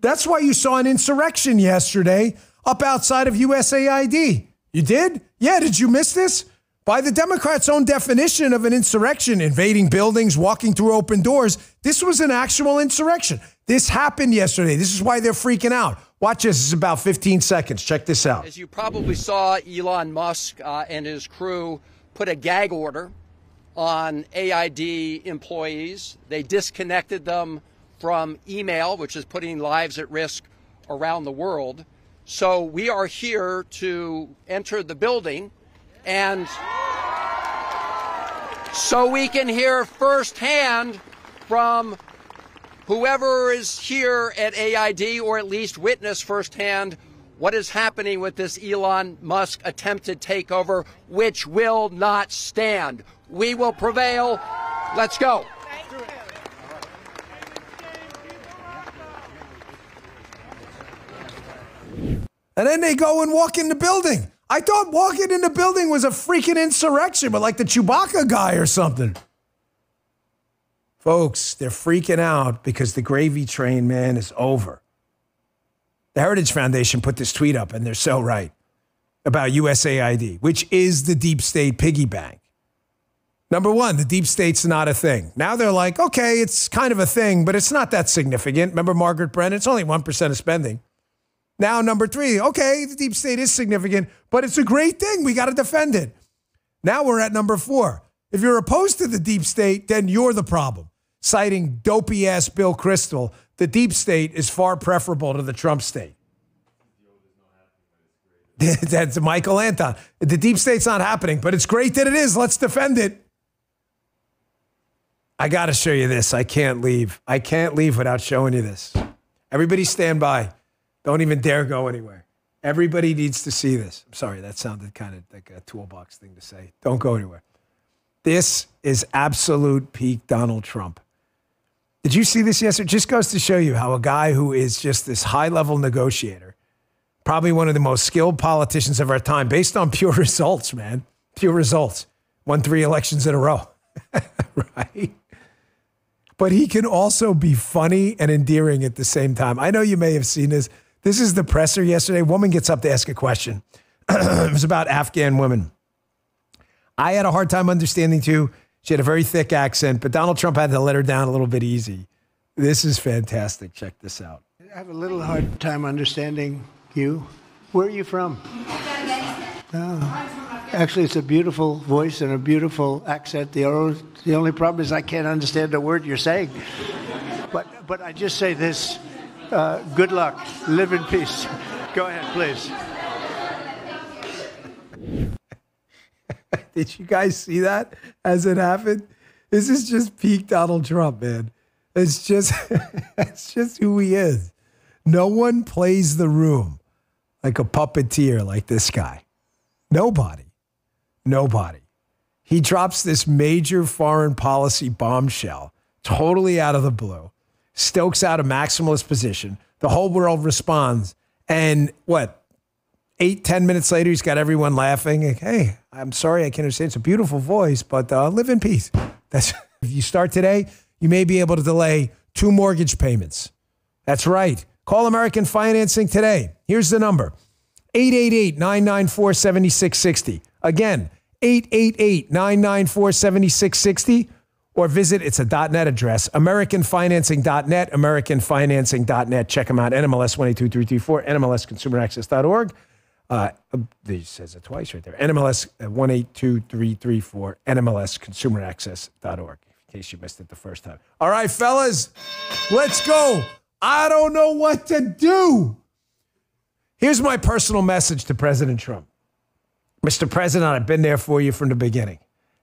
That's why you saw an insurrection yesterday up outside of USAID. You did? Yeah, did you miss this? By the Democrats' own definition of an insurrection, invading buildings, walking through open doors, this was an actual insurrection. This happened yesterday. This is why they're freaking out. Watch this. This is about 15 seconds. Check this out. As you probably saw, Elon Musk and his crew put a gag order on AID employees. They disconnected them from email, which is putting lives at risk around the world. So we are here to enter the building, and so we can hear firsthand from whoever is here at AID, or at least witness firsthand what is happening with this Elon Musk attempted takeover, which will not stand. We will prevail. Let's go. And then they go and walk in the building. I thought walking in the building was a freaking insurrection, but like the Chewbacca guy or something. Folks, they're freaking out because the gravy train, man, is over. The Heritage Foundation put this tweet up, and they're so right, about USAID, which is the deep state piggy bank. Number one, the deep state's not a thing. Now they're like, okay, it's kind of a thing, but it's not that significant. Remember Margaret Brennan? It's only 1% of spending. Now, number three, okay, the deep state is significant, but it's a great thing. We got to defend it. Now we're at number 4. If you're opposed to the deep state, then you're the problem. Citing dopey-ass Bill Kristol, the deep state is far preferable to the Trump state. That's Michael Anton. The deep state's not happening, but it's great that it is. Let's defend it. I got to show you this. I can't leave. I can't leave without showing you this. Everybody stand by. Don't even dare go anywhere. Everybody needs to see this. I'm sorry, that sounded kind of like a toolbox thing to say. Don't go anywhere. This is absolute peak Donald Trump. Did you see this yesterday? It just goes to show you how a guy who is just this high-level negotiator, probably one of the most skilled politicians of our time, based on pure results, man. Pure results. Won 3 elections in a row. Right? But he can also be funny and endearing at the same time. I know you may have seen this. This is the presser yesterday. A woman gets up to ask a question. It was about Afghan women. I had a hard time understanding, too. She had a very thick accent, but Donald Trump had to let her down a little bit easy. This is fantastic. Check this out. I have a little hard time understanding you. Where are you from? Oh. Actually, it's a beautiful voice and a beautiful accent. The only problem is I can't understand a word you're saying. But I just say this. Good luck. Live in peace. Go ahead, please. Did you guys see that as it happened? This is just peak Donald Trump, man. It's just who he is. No one plays the room like a puppeteer like this guy. Nobody. He drops this major foreign policy bombshell totally out of the blue, stokes out a maximalist position. The whole world responds. And 8-10 minutes later, he's got everyone laughing. Like, hey, I'm sorry, I can't understand. It's a beautiful voice, but live in peace. If you start today, you may be able to delay 2 mortgage payments. That's right. Call American Financing today. Here's the number. 888-994-7660. Again, 888-994-7660. Or visit, it's a .net address, AmericanFinancing.net, AmericanFinancing.net. Check them out, NMLS 182334, NMLSConsumerAccess.org. He says it twice right there. NMLS 182334, NMLSConsumerAccess.org, in case you missed it the first time. All right, fellas, let's go. I don't know what to do. Here's my personal message to President Trump. Mr. President, I've been there for you from the beginning.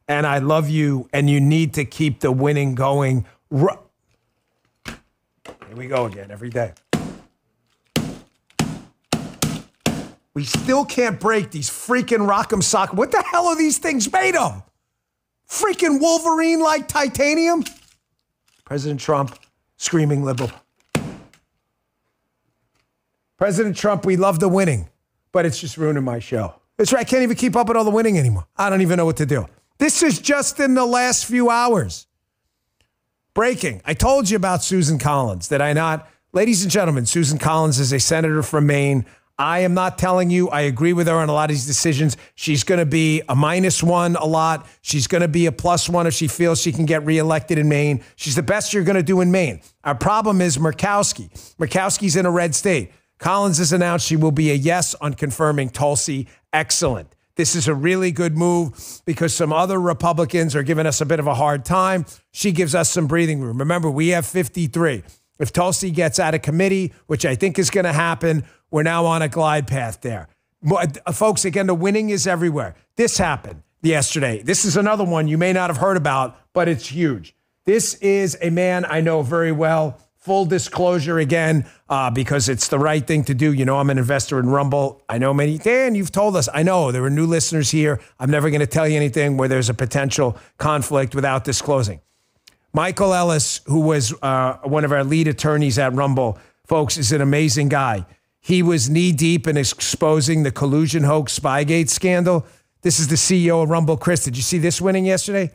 And I love you, and you need to keep the winning going. Here we go again, every day. We still can't break these freaking rock'em sock. What the hell are these things made of? Freaking Wolverine-like titanium? President Trump, screaming liberal. President Trump, we love the winning, but it's just ruining my show. That's right, I can't even keep up with all the winning anymore. I don't even know what to do. This is just in the last few hours. Breaking. I told you about Susan Collins, did I not? Ladies and gentlemen, Susan Collins is a senator from Maine. I am not telling you I agree with her on a lot of these decisions. She's going to be a -1 a lot. She's going to be a +1 if she feels she can get reelected in Maine. She's the best you're going to do in Maine. Our problem is Murkowski. Murkowski's in a red state. Collins has announced she will be a yes on confirming Tulsi. Excellent. This is a really good move because some other Republicans are giving us a bit of a hard time. She gives us some breathing room. Remember, we have 53. If Tulsi gets out of committee, which I think is going to happen, we're now on a glide path there. Folks, again, the winning is everywhere. This happened yesterday. This is another one you may not have heard about, but it's huge. This is a man I know very well. Full disclosure again, because it's the right thing to do. You know, I'm an investor in Rumble. I know many. Dan, you've told us. I know there are new listeners here. I'm never going to tell you anything where there's a potential conflict without disclosing. Michael Ellis, who was one of our lead attorneys at Rumble, folks, is an amazing guy. He was knee-deep in exposing the collusion hoax Spygate scandal. This is the CEO of Rumble. Chris, did you see this winning yesterday?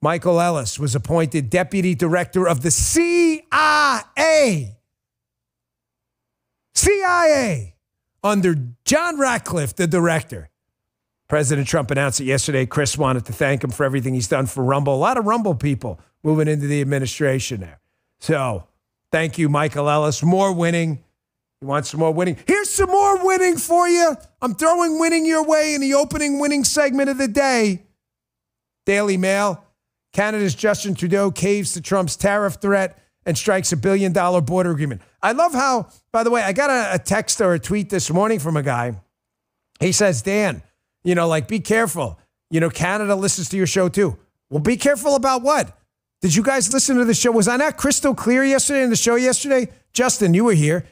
Michael Ellis was appointed deputy director of the CIA. CIA under John Ratcliffe, the director. President Trump announced it yesterday. Chris wanted to thank him for everything he's done for Rumble. A lot of Rumble people moving into the administration there. So thank you, Michael Ellis. More winning. You want some more winning? Here's some more winning for you. I'm throwing winning your way in the opening winning segment of the day. Daily Mail. Canada's Justin Trudeau caves to Trump's tariff threat and strikes $1 billion border agreement. I love how, by the way, I got a text or a tweet this morning from a guy. He says, Dan, you know, like, be careful. You know, Canada listens to your show too. Well, be careful about what? Did you guys listen to the show? Was I not crystal clear yesterday in the show yesterday? Justin, you were here.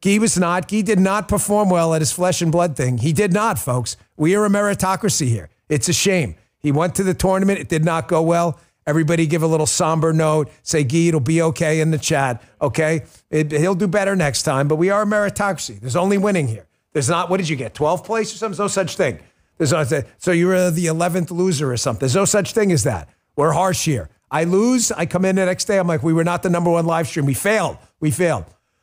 Guy was not. Guy did not perform well at his flesh and blood thing. He did not, folks. We are a meritocracy here. It's a shame. He went to the tournament. It did not go well. Everybody give a little somber note. Say, Guy, it'll be okay in the chat. Okay? He'll do better next time. But we are a meritocracy. There's only winning here. There's not, what did you get, 12th place or something? There's no such thing. So you're the 11th loser or something. There's no such thing as that. We're harsh here. I lose. I come in the next day. I'm like, we were not the #1 live stream. We failed.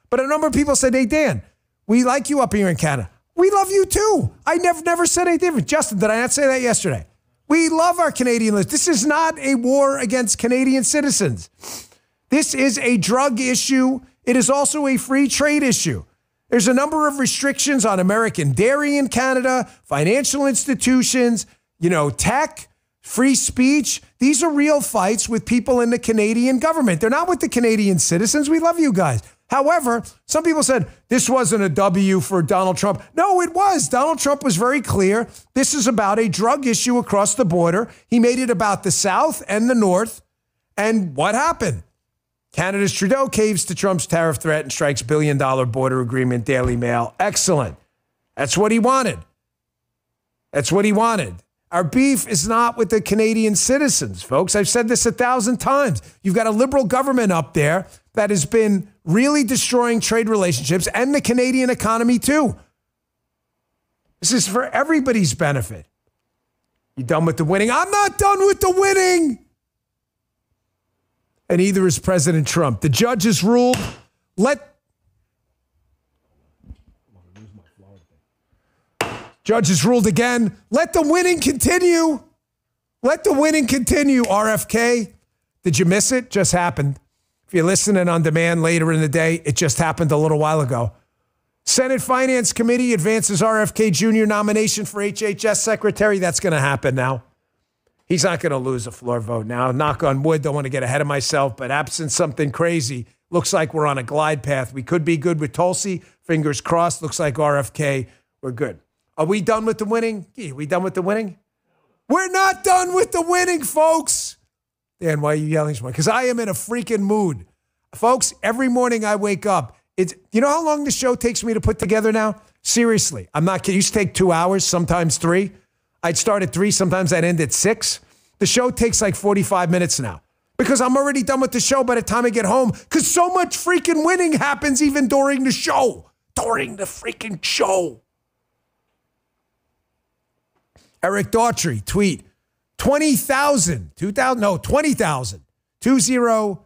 But a number of people said, hey, Dan, we like you up here in Canada. We love you too. I never said anything different. Justin, did I not say that yesterday? We love our Canadian listeners. This is not a war against Canadian citizens. This is a drug issue. It is also a free trade issue. There's a number of restrictions on American dairy in Canada, financial institutions, tech, free speech. These are real fights with people in the Canadian government. They're not with the Canadian citizens. We love you guys. However, some people said this wasn't a W for Donald Trump. No, it was. Donald Trump was very clear. This is about a drug issue across the border. He made it about the South and the North. And what happened? Canada's Trudeau caves to Trump's tariff threat and strikes $1 billion border agreement, Daily Mail. Excellent. That's what he wanted. Our beef is not with the Canadian citizens, folks. I've said this 1,000 times. You've got a liberal government up there that has been really destroying trade relationships and the Canadian economy too. This is for everybody's benefit. You done with the winning? I'm not done with the winning. And either is President Trump. The judges ruled, Judges ruled again. Let the winning continue. RFK. Did you miss it? Just happened. If you're listening on demand later in the day, it just happened a little while ago. Senate Finance Committee advances RFK Jr. nomination for HHS Secretary. That's going to happen now. He's not going to lose a floor vote now. Knock on wood. Don't want to get ahead of myself, but absent something crazy, looks like we're on a glide path. We could be good with Tulsi. Fingers crossed. Looks like RFK. We're good. Are we done with the winning? Are we done with the winning? We're not done with the winning, folks. Dan, why are you yelling so much? Because I am in a freaking mood. Folks, every morning I wake up. You know how long the show takes me to put together now? Seriously, I'm not kidding. It used to take 2 hours, sometimes 3. I'd start at 3, sometimes I'd end at 6. The show takes like 45 minutes now because I'm already done with the show by the time I get home because so much freaking winning happens even during the show. During the freaking show. Eric Daughtry, tweet, 20,000, 20,000, 20,000, 20,000,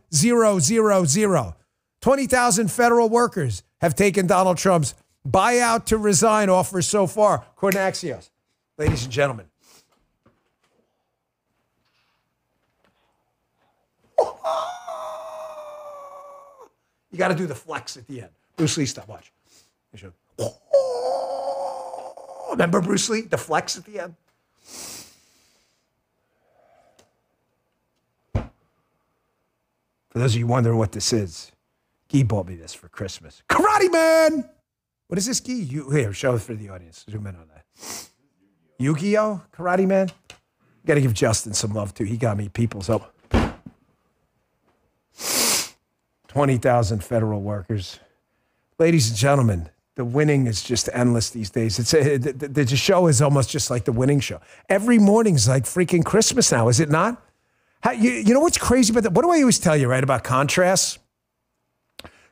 20,000 federal workers have taken Donald Trump's buyout to resign offer so far, according to Axios. Ladies and gentlemen. You got to do the flex at the end. Bruce Lee, stop, watch. Remember Bruce Lee? The flex at the end? For those of you wondering what this is, Guy bought me this for Christmas. Karate Man! What is this, Guy? Here, show it for the audience. Zoom in on that. Yu-Gi-Oh! Karate Man? Got to give Justin some love, too. He got me people's up. 20,000 federal workers. Ladies and gentlemen, the winning is just endless these days. The show is almost just like the winning show. Every morning's like freaking Christmas now, is it not? You know what's crazy about that? What do I always tell you, right, about contrasts?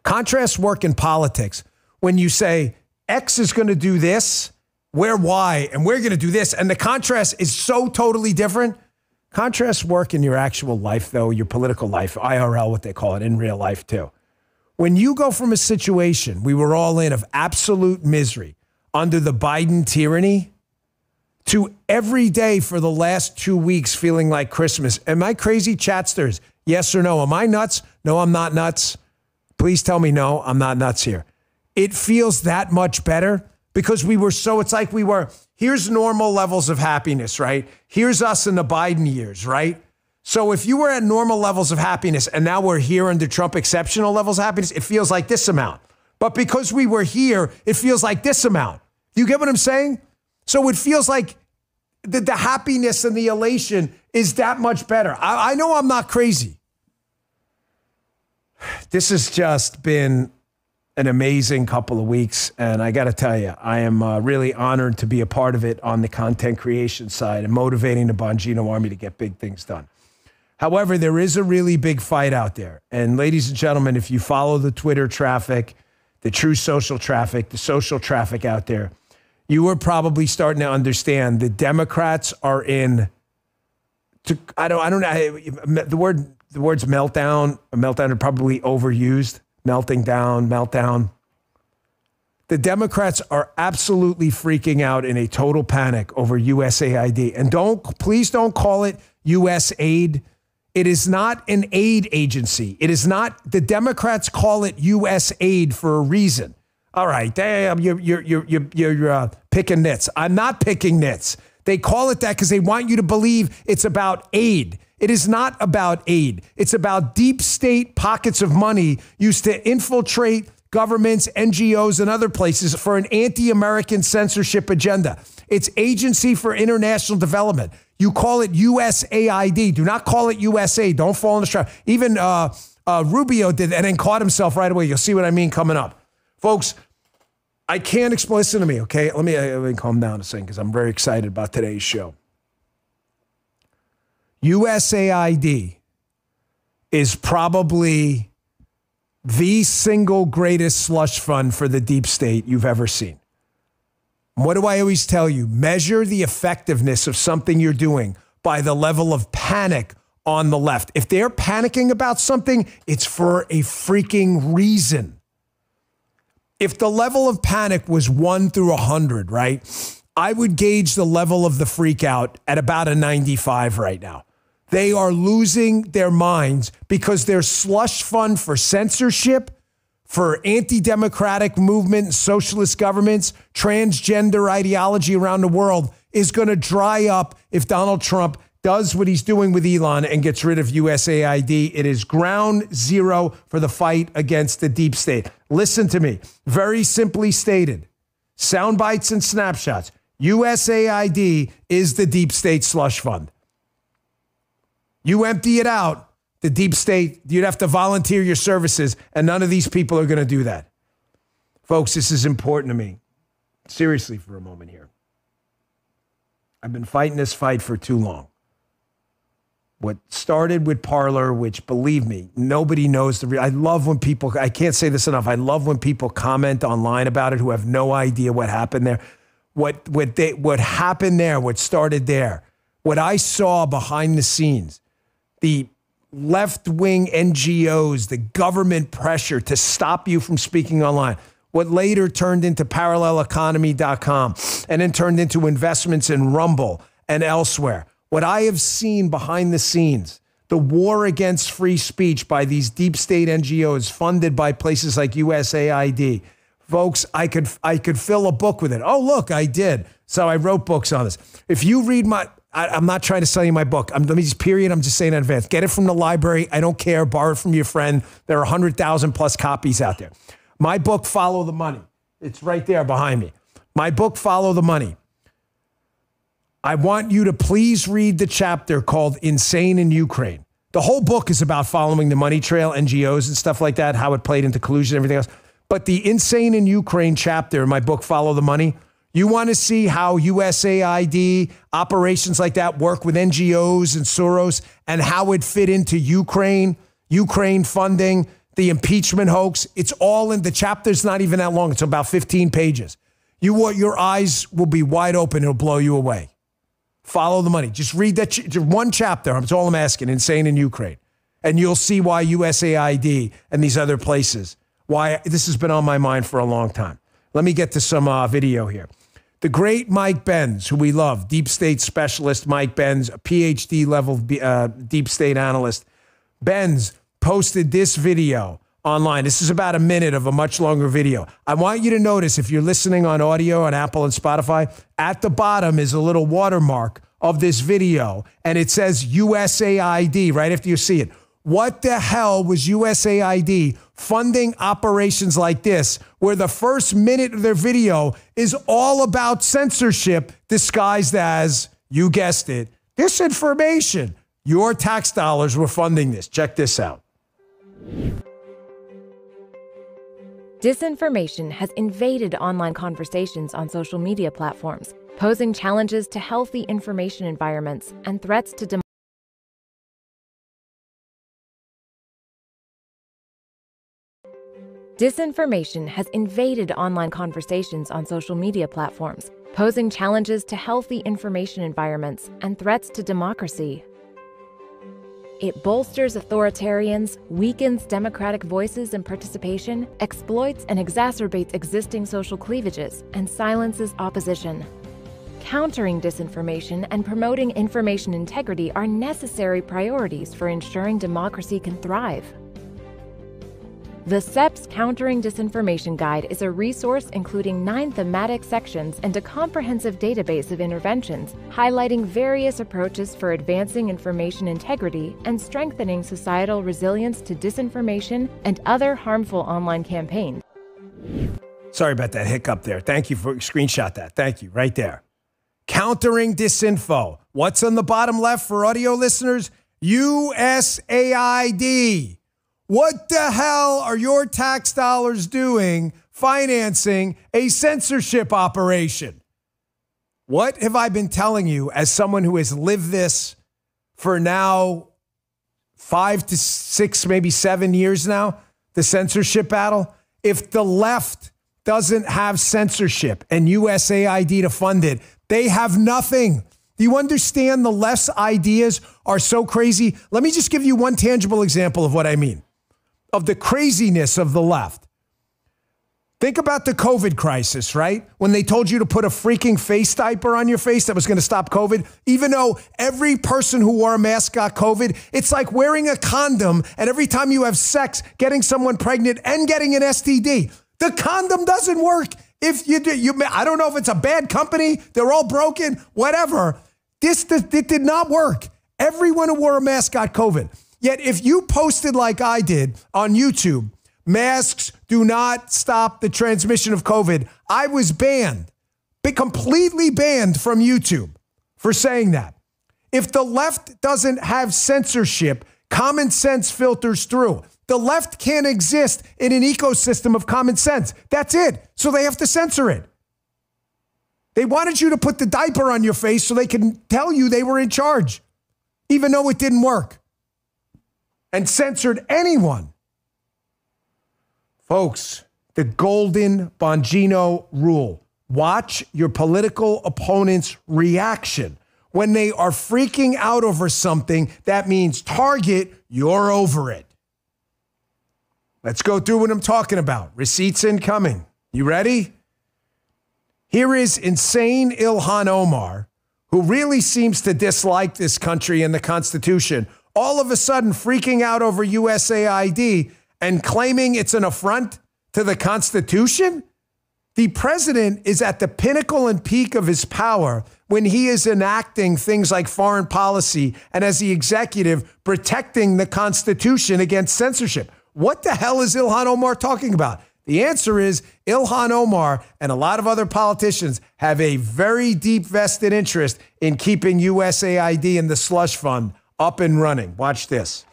Contrasts work in politics. When you say X is going to do this, we're Y, and we're going to do this, and the contrast is so totally different. Contrasts work in your actual life, though, your political life, IRL, what they call it, in real life, too. When you go from a situation we were all in of absolute misery under the Biden tyranny to every day for the last 2 weeks feeling like Christmas, am I crazy, chatsters? Yes or no? Am I nuts? No, I'm not nuts. Please tell me no, I'm not nuts here. It feels that much better because we were so, it's like we were, here's normal levels of happiness, right? Here's us in the Biden years, right? So if you were at normal levels of happiness and now we're here under Trump exceptional levels of happiness, it feels like this amount. But because we were here, it feels like this amount. You get what I'm saying? So it feels like the happiness and the elation is that much better. I know I'm not crazy. This has just been an amazing couple of weeks, and I got to tell you, I am really honored to be a part of it on the content creation side and motivating the Bongino Army to get big things done. However, there is a really big fight out there. And ladies and gentlemen, if you follow the Twitter traffic, the true social traffic, the social traffic out there, you are probably starting to understand the Democrats are in, I don't know, the words meltdown are probably overused. Melting down, meltdown. The Democrats are absolutely freaking out in a total panic over USAID. And please don't call it USAID. It is not an aid agency. It is not, the Democrats call it USAID for a reason. All right, damn, you're picking nits. I'm not picking nits. They call it that because they want you to believe it's about aid. It is not about aid. It's about deep state pockets of money used to infiltrate governments, NGOs, and other places for an anti-American censorship agenda. It's Agency for International Development. You call it USAID. Do not call it USA. Don't fall in the trap. Even Rubio did and then caught himself right away. You'll see what I mean coming up. Folks, I can't explain. Listen to me, okay? Let me calm down a second because I'm very excited about today's show. USAID is probably the single greatest slush fund for the deep state you've ever seen. What do I always tell you? Measure the effectiveness of something you're doing by the level of panic on the left. If they're panicking about something, it's for a freaking reason. If the level of panic was 1 through 100, right, I would gauge the level of the freak out at about a 95 right now. They are losing their minds because their slush fund for censorship, for anti-democratic movement, socialist governments, transgender ideology around the world is going to dry up if Donald Trump does what he's doing with Elon and gets rid of USAID. It is ground zero for the fight against the deep state. Listen to me. Very simply stated, sound bites and snapshots. USAID is the deep state slush fund. You empty it out, the deep state, you'd have to volunteer your services, and none of these people are going to do that. Folks, this is important to me. Seriously for a moment here. I've been fighting this fight for too long. What started with Parler, which, believe me, nobody knows the real. I love when people, I can't say this enough, I love when people comment online about it who have no idea what happened there. What happened there, what started there, what I saw behind the scenes, the left-wing NGOs, the government pressure to stop you from speaking online. What later turned into paralleleconomy.com and then turned into investments in Rumble and elsewhere. What I have seen behind the scenes, the war against free speech by these deep state NGOs funded by places like USAID. Folks, I could fill a book with it. Oh, look, I did. So I wrote books on this. If you read I'm not trying to sell you my book. I'm just saying in advance. Get it from the library. I don't care. Borrow it from your friend. There are 100,000 plus copies out there. My book, Follow the Money. It's right there behind me. My book, Follow the Money. I want you to please read the chapter called Insane in Ukraine. The whole book is about following the money trail, NGOs and stuff like that, how it played into collusion and everything else. But the Insane in Ukraine chapter in my book, Follow the Money, you want to see how USAID, operations like that work with NGOs and Soros and how it fit into Ukraine funding, the impeachment hoax. It's all in the chapter's not even that long. It's about 15 pages. Your eyes will be wide open. It'll blow you away. Follow the money. Just read that one chapter. That's all I'm asking. Insane in Ukraine. And you'll see why USAID and these other places, why this has been on my mind for a long time. Let me get to some video here. The great Mike Benz, who we love, deep state specialist Mike Benz, a PhD level deep state analyst. Benz posted this video online. This is about a minute of a much longer video. I want you to notice, if you're listening on audio on Apple and Spotify, at the bottom is a little watermark of this video, and it says USAID right after you see it. What the hell was USAID funding operations like this, where the first minute of their video is all about censorship disguised as, you guessed it, disinformation? Your tax dollars were funding this. Check this out. Disinformation has invaded online conversations on social media platforms, posing challenges to healthy information environments and threats to democracy. Disinformation has invaded online conversations on social media platforms, posing challenges to healthy information environments and threats to democracy. It bolsters authoritarians, weakens democratic voices and participation, exploits and exacerbates existing social cleavages, and silences opposition. Countering disinformation and promoting information integrity are necessary priorities for ensuring democracy can thrive. The CEP's Countering Disinformation Guide is a resource including 9 thematic sections and a comprehensive database of interventions highlighting various approaches for advancing information integrity and strengthening societal resilience to disinformation and other harmful online campaigns. Sorry about that hiccup there. Thank you for screenshot that. Thank you. Right there. Countering disinfo. What's on the bottom left for audio listeners? USAID. What the hell are your tax dollars doing financing a censorship operation? What have I been telling you as someone who has lived this for now 5 to 6, maybe 7 years now, the censorship battle? If the left doesn't have censorship and USAID to fund it, they have nothing. Do you understand the left's ideas are so crazy? Let me just give you one tangible example of what I mean, of the craziness of the left. Think about the COVID crisis, right? When they told you to put a freaking face diaper on your face that was going to stop COVID, even though every person who wore a mask got COVID. It's like wearing a condom and every time you have sex, getting someone pregnant and getting an STD. The condom doesn't work. If you do, I don't know if it's a bad company, they're all broken, whatever. It did not work. Everyone who wore a mask got COVID. Yet if you posted like I did on YouTube, masks do not stop the transmission of COVID, I was banned, completely banned from YouTube for saying that. If the left doesn't have censorship, common sense filters through. The left can't exist in an ecosystem of common sense. That's it. So they have to censor it. They wanted you to put the diaper on your face so they can tell you they were in charge, even though it didn't work, and censored anyone. Folks, the golden Bongino rule. Watch your political opponent's reaction When they are freaking out over something, that means Target, you're over it. Let's go through what I'm talking about. Receipts incoming. You ready? Here is insane Ilhan Omar, who really seems to dislike this country and the Constitution, all of a sudden freaking out over USAID and claiming it's an affront to the Constitution? The president is at the pinnacle and peak of his power when he is enacting things like foreign policy and as the executive protecting the Constitution against censorship. What the hell is Ilhan Omar talking about? The answer is Ilhan Omar and a lot of other politicians have a very deep vested interest in keeping USAID and the slush fund up and running. Watch this.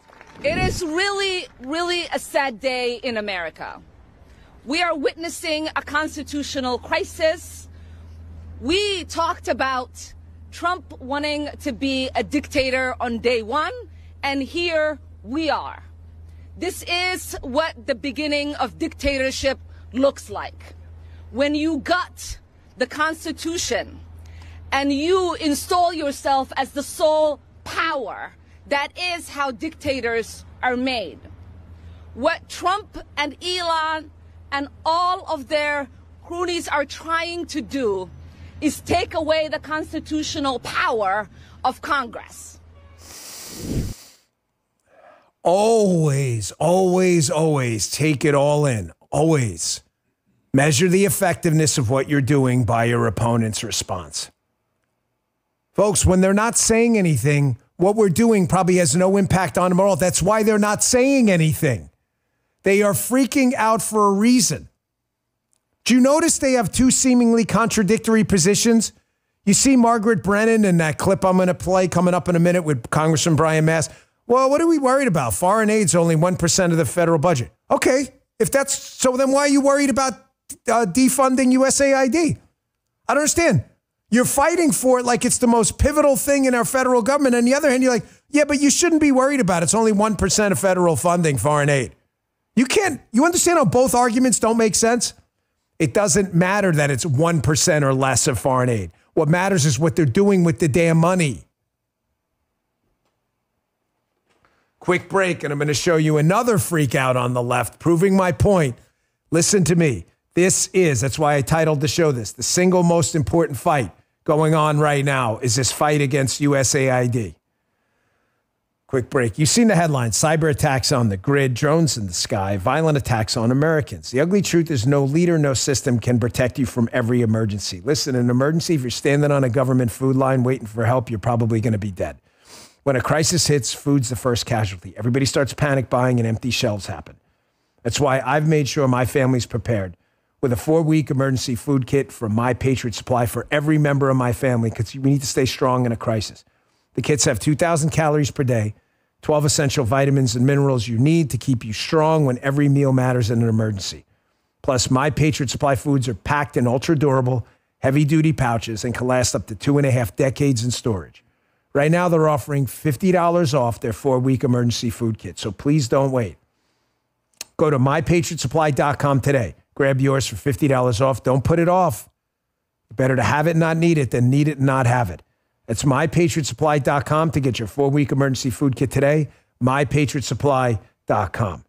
It is really, really a sad day in America. We are witnessing a constitutional crisis. We talked about Trump wanting to be a dictator on day one, and here we are. This is what the beginning of dictatorship looks like. When you gut the Constitution and you install yourself as the sole power, that is how dictators are made. What Trump and Elon and all of their cronies are trying to do is take away the constitutional power of Congress. Always, always, always take it all in. Always. Measure the effectiveness of what you're doing by your opponent's response. Folks, when they're not saying anything, what we're doing probably has no impact on them at all. That's why they're not saying anything. They are freaking out for a reason. Do you notice they have two seemingly contradictory positions? You see Margaret Brennan in that clip I'm going to play coming up in a minute with Congressman Brian Mast. Well, what are we worried about? Foreign aid's only 1% of the federal budget. Okay, if that's so, then why are you worried about defunding USAID? I don't understand. You're fighting for it like it's the most pivotal thing in our federal government. On the other hand, you're like, yeah, but you shouldn't be worried about it. It's only 1% of federal funding, foreign aid. You understand how both arguments don't make sense? It doesn't matter that it's 1% or less of foreign aid. What matters is what they're doing with the damn money. Quick break, and I'm going to show you another freak out on the left, proving my point. Listen to me. That's why I titled the show this. The single most important fight going on right now is this fight against USAID. Quick break. You've seen the headlines: cyber attacks on the grid, drones in the sky, violent attacks on Americans. The ugly truth is no leader, no system can protect you from every emergency. Listen, in an emergency, if you're standing on a government food line waiting for help, you're probably going to be dead. When a crisis hits, food's the first casualty. Everybody starts panic buying and empty shelves happen. That's why I've made sure my family's prepared with a 4-week emergency food kit from My Patriot Supply for every member of my family, because we need to stay strong in a crisis. The kits have 2,000 calories per day, 12 essential vitamins and minerals you need to keep you strong when every meal matters in an emergency. Plus, My Patriot Supply foods are packed in ultra-durable, heavy-duty pouches and can last up to 2.5 decades in storage. Right now, they're offering $50 off their 4-week emergency food kit, so please don't wait. Go to MyPatriotSupply.com today. Grab yours for $50 off. Don't put it off. Better to have it and not need it than need it and not have it. That's MyPatriotSupply.com to get your 4-week emergency food kit today. MyPatriotSupply.com.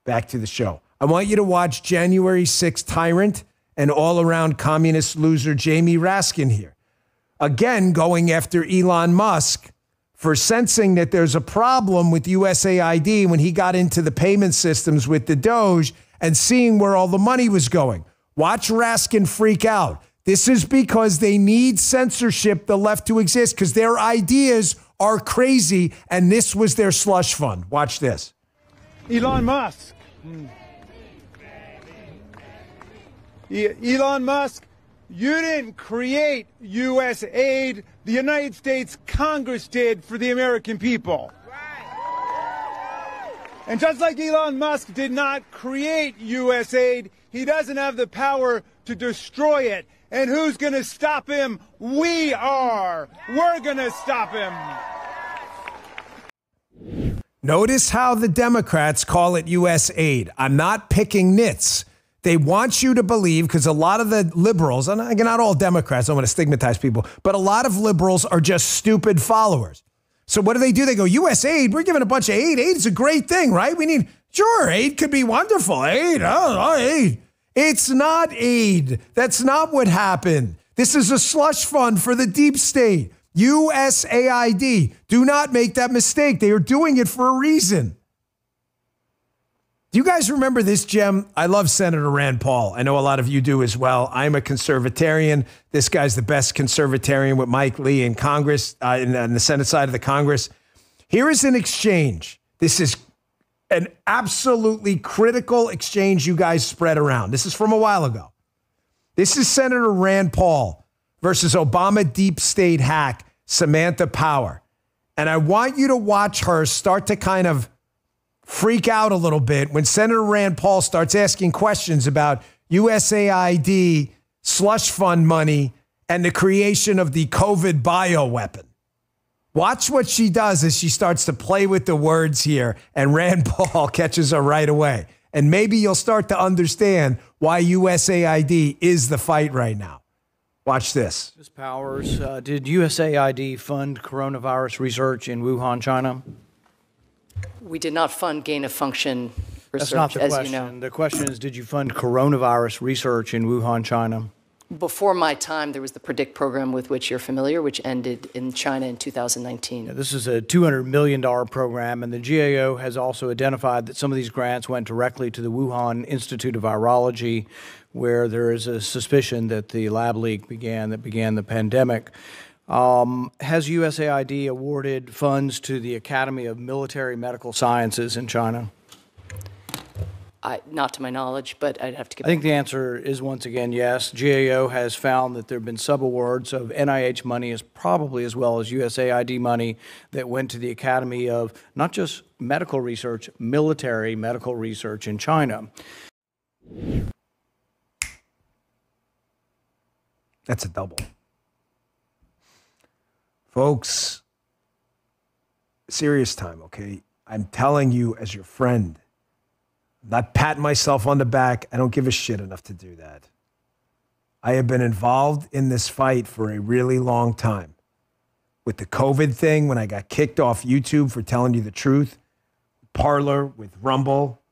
Back to the show. I want you to watch January 6th tyrant and all-around communist loser Jamie Raskin here. Again, going after Elon Musk for sensing that there's a problem with USAID when he got into the payment systems with the Doge and seeing where all the money was going. Watch Raskin freak out. This is because they need censorship, the left, to exist, because their ideas are crazy, and this was their slush fund. Watch this. Elon Musk. Elon Musk, you didn't create U.S. aid. The United States Congress did for the American people. And just like Elon Musk did not create U.S. aid, he doesn't have the power to destroy it. And who's going to stop him? We are. We're going to stop him. Notice how the Democrats call it U.S. aid. I'm not picking nits. They want you to believe, because a lot of the liberals, and again, not all Democrats, I don't want to stigmatize people, but a lot of liberals are just stupid followers. So what do? They go, U.S. aid, we're giving a bunch of aid. Aid is a great thing, right? Sure, aid could be wonderful. Aid. It's not aid. That's not what happened. This is a slush fund for the deep state. USAID. Do not make that mistake. They are doing it for a reason. Do you guys remember this gem? I love Senator Rand Paul. I know a lot of you do as well. I'm a conservatarian. This guy's the best conservatarian with Mike Lee in Congress, in the Senate side of the Congress. Here is an exchange. This is an absolutely critical exchange you guys spread around. This is from a while ago. This is Senator Rand Paul versus Obama deep state hack Samantha Power. And I want you to watch her start to kind of freak out a little bit when Senator Rand Paul starts asking questions about USAID slush fund money and the creation of the COVID bioweapon. Watch what she does as she starts to play with the words here, and Rand Paul catches her right away. And maybe you'll start to understand why USAID is the fight right now. Watch this. Ms. Powers, did USAID fund coronavirus research in Wuhan, China? We did not fund gain-of-function research, That's not the as question. you know. The question is, did you fund coronavirus research in Wuhan, China? Before my time, there was the PREDICT program with which you're familiar, which ended in China in 2019. This is a $200 million program, and the GAO has also identified that some of these grants went directly to the Wuhan Institute of Virology, where there is a suspicion that the lab leak began the pandemic. Has USAID awarded funds to the Academy of Military Medical Sciences in China? Not to my knowledge, but I'd have to get I think the answer is once again yes. GAO has found that there have been subawards of NIH money as probably as well as USAID money that went to the Academy of not just medical research, military medical research in China. That's a double. Folks, serious time, okay? I'm telling you as your friend. I'm not patting myself on the back. I don't give a shit enough to do that. I have been involved in this fight for a really long time. With the COVID thing, when I got kicked off YouTube for telling you the truth, Parler, with Rumble,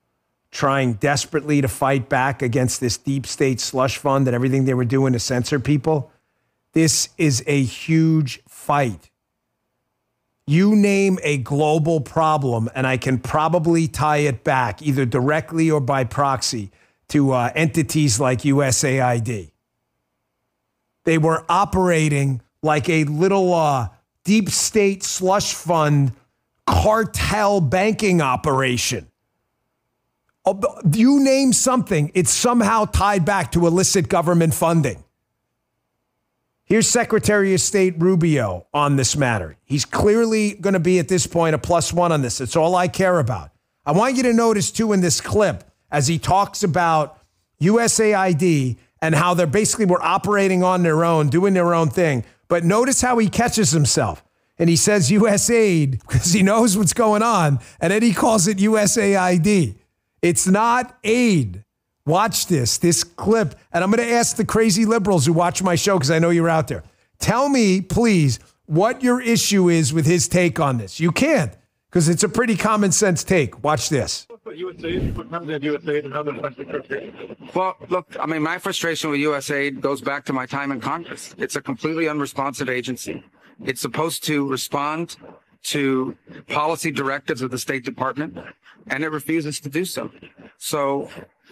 trying desperately to fight back against this deep state slush fund and everything they were doing to censor people. This is a huge fight. You name a global problem, and I can probably tie it back, either directly or by proxy, to entities like USAID. They were operating like a little deep state slush fund cartel banking operation. You name something, it's somehow tied back to illicit government funding. Here's Secretary of State Rubio on this matter. He's clearly going to be, at this point, a +1 on this. It's all I care about. I want you to notice, too, in this clip, as he talks about USAID and how they're basically were operating on their own, doing their own thing. But notice how he catches himself. And he says USAID because he knows what's going on. And then he calls it USAID. It's not aid. Watch this clip, and I'm going to ask the crazy liberals who watch my show because I know you're out there. Tell me, please, what your issue is with his take on this. You can't, because it's a pretty common sense take. Watch this. Well, look, I mean, my frustration with USAID goes back to my time in Congress. It's a completely unresponsive agency. It's supposed to respond to policy directives of the State Department, and it refuses to do so. So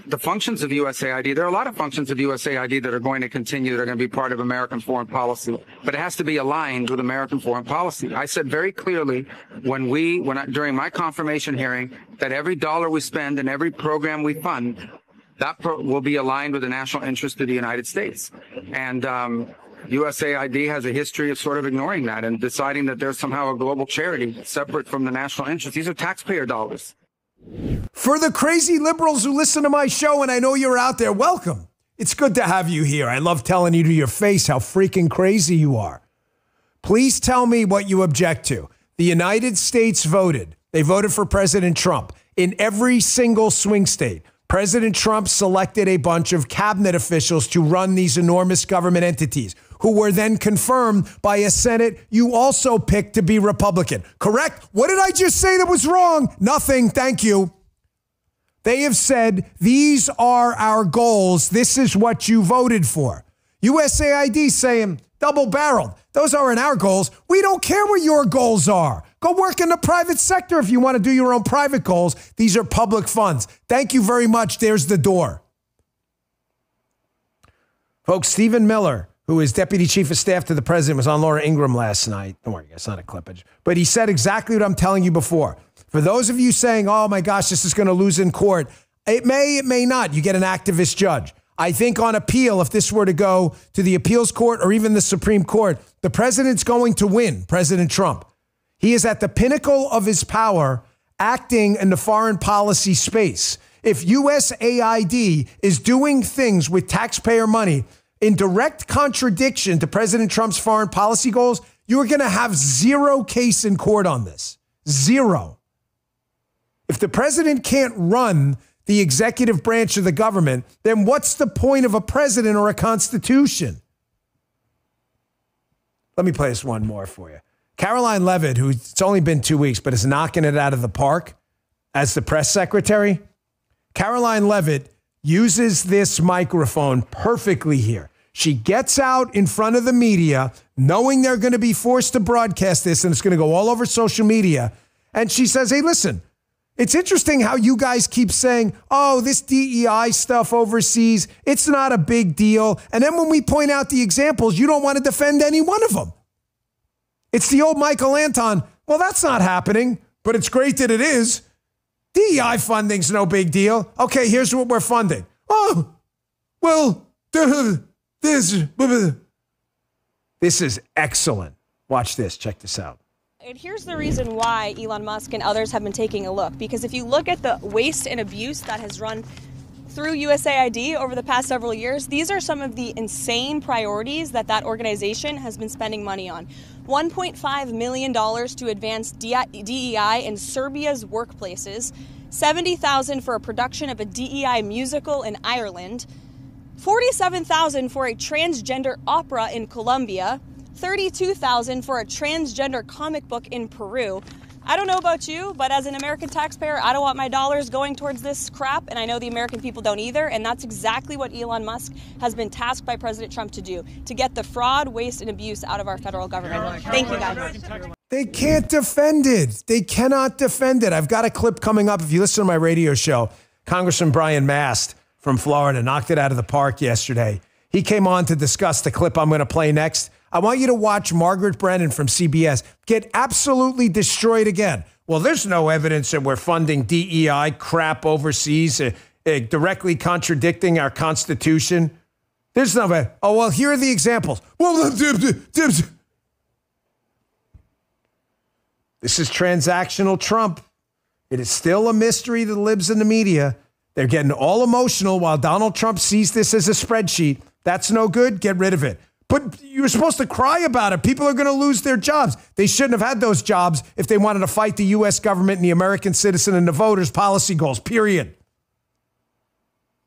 the functions of USAID, there are a lot of functions of USAID that are going to continue, that are going to be part of American foreign policy, but it has to be aligned with American foreign policy. I said very clearly during my confirmation hearing that every dollar we spend and every program we fund, will be aligned with the national interest of the United States. And USAID has a history of sort of ignoring that and deciding that there's somehow a global charity separate from the national interest. These are taxpayer dollars. For the crazy liberals who listen to my show, and I know you're out there, welcome. It's good to have you here. I love telling you to your face how freaking crazy you are. Please tell me what you object to. The United States voted. They voted for President Trump in every single swing state. President Trump selected a bunch of cabinet officials to run these enormous government entities, who were then confirmed by a Senate you also picked to be Republican. Correct? What did I just say that was wrong? Nothing. Thank you. They have said, these are our goals. This is what you voted for. USAID saying, double-barreled. Those aren't our goals. We don't care what your goals are. Go work in the private sector if you want to do your own private goals. These are public funds. Thank you very much. There's the door. Folks, Stephen Miller, who is Deputy Chief of Staff to the President, was on Laura Ingraham last night. Don't worry, it's not a clippage. But he said exactly what I'm telling you before. For those of you saying, oh my gosh, this is going to lose in court, it may not. You get an activist judge. I think on appeal, if this were to go to the appeals court or even the Supreme Court, the president's going to win, President Trump. He is at the pinnacle of his power acting in the foreign policy space. If USAID is doing things with taxpayer money in direct contradiction to President Trump's foreign policy goals, you are going to have zero case in court on this. Zero. If the president can't run the executive branch of the government, then what's the point of a president or a constitution? Let me play this one more for you. Caroline Leavitt, who it's only been 2 weeks, but is knocking it out of the park as the press secretary. Caroline Leavitt uses this microphone perfectly here. She gets out in front of the media, knowing they're going to be forced to broadcast this, and it's going to go all over social media. And she says, hey, listen, it's interesting how you guys keep saying, oh, this DEI stuff overseas, it's not a big deal. And then when we point out the examples, you don't want to defend any one of them. It's the old Michael Anton. Well, that's not happening, but it's great that it is. DEI funding's no big deal. Okay, here's what we're funding. Oh, well, this is excellent. Watch this. Check this out. And here's the reason why Elon Musk and others have been taking a look. Because if you look at the waste and abuse that has run through USAID over the past several years, these are some of the insane priorities that organization has been spending money on. $1.5 million to advance DEI in Serbia's workplaces, $70,000 for a production of a DEI musical in Ireland, $47,000 for a transgender opera in Colombia, $32,000 for a transgender comic book in Peru. I don't know about you, but as an American taxpayer, I don't want my dollars going towards this crap, and I know the American people don't either, and that's exactly what Elon Musk has been tasked by President Trump to do, to get the fraud, waste, and abuse out of our federal government. Thank you, guys. They can't defend it. They cannot defend it. I've got a clip coming up. If you listen to my radio show, Congressman Brian Mast from Florida knocked it out of the park yesterday. He came on to discuss the clip I'm going to play next. I want you to watch Margaret Brennan from CBS get absolutely destroyed again. Well, there's no evidence that we're funding DEI crap overseas, directly contradicting our Constitution. There's no, oh, well, here are the examples. Well, this is transactional Trump. It is still a mystery that lives in the media. They're getting all emotional while Donald Trump sees this as a spreadsheet. That's no good. Get rid of it. But you're supposed to cry about it. People are going to lose their jobs. They shouldn't have had those jobs if they wanted to fight the U.S. government and the American citizen and the voters' policy goals, period.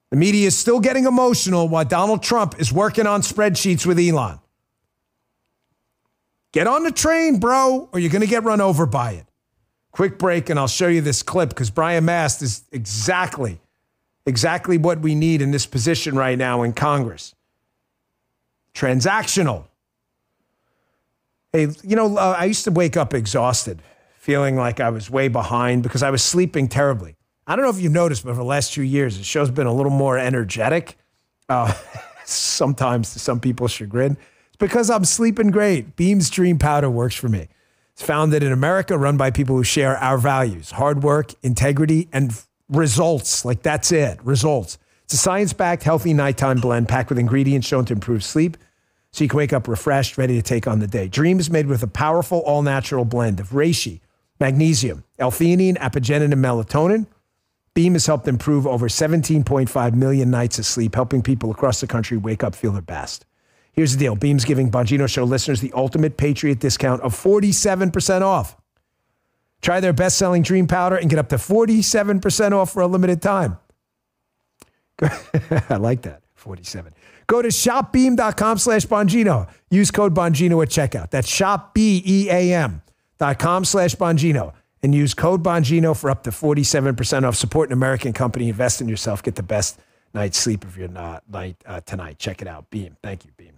The media is still getting emotional while Donald Trump is working on spreadsheets with Elon. Get on the train, bro, or you're going to get run over by it. Quick break, and I'll show you this clip because Brian Mast is exactly what we need in this position right now in Congress. Transactional. Hey, I used to wake up exhausted, feeling like I was way behind because I was sleeping terribly. I don't know if you've noticed, but over the last 2 years, the show's been a little more energetic. Sometimes to some people's chagrin. It's because I'm sleeping great. Beam's Dream Powder works for me. It's founded in America, run by people who share our values, hard work, integrity, and results. Like, that's it, results. It's a science-backed, healthy nighttime blend packed with ingredients shown to improve sleep so you can wake up refreshed, ready to take on the day. Dream is made with a powerful, all-natural blend of reishi, magnesium, L-theanine, apigenin, and melatonin. Beam has helped improve over 17.5 million nights of sleep, helping people across the country wake up, feel their best. Here's the deal. Beam's giving Bongino Show listeners the ultimate Patriot discount of 47% off. Try their best-selling Dream Powder and get up to 47% off for a limited time. I like that. 47. Go to shopbeam.com/Bongino. Use code Bongino at checkout. That's shopbeam.com/Bongino. And use code Bongino for up to 47% off. Support an American company. Invest in yourself. Get the best night's sleep of your night tonight. Check it out. Beam. Thank you, Beam.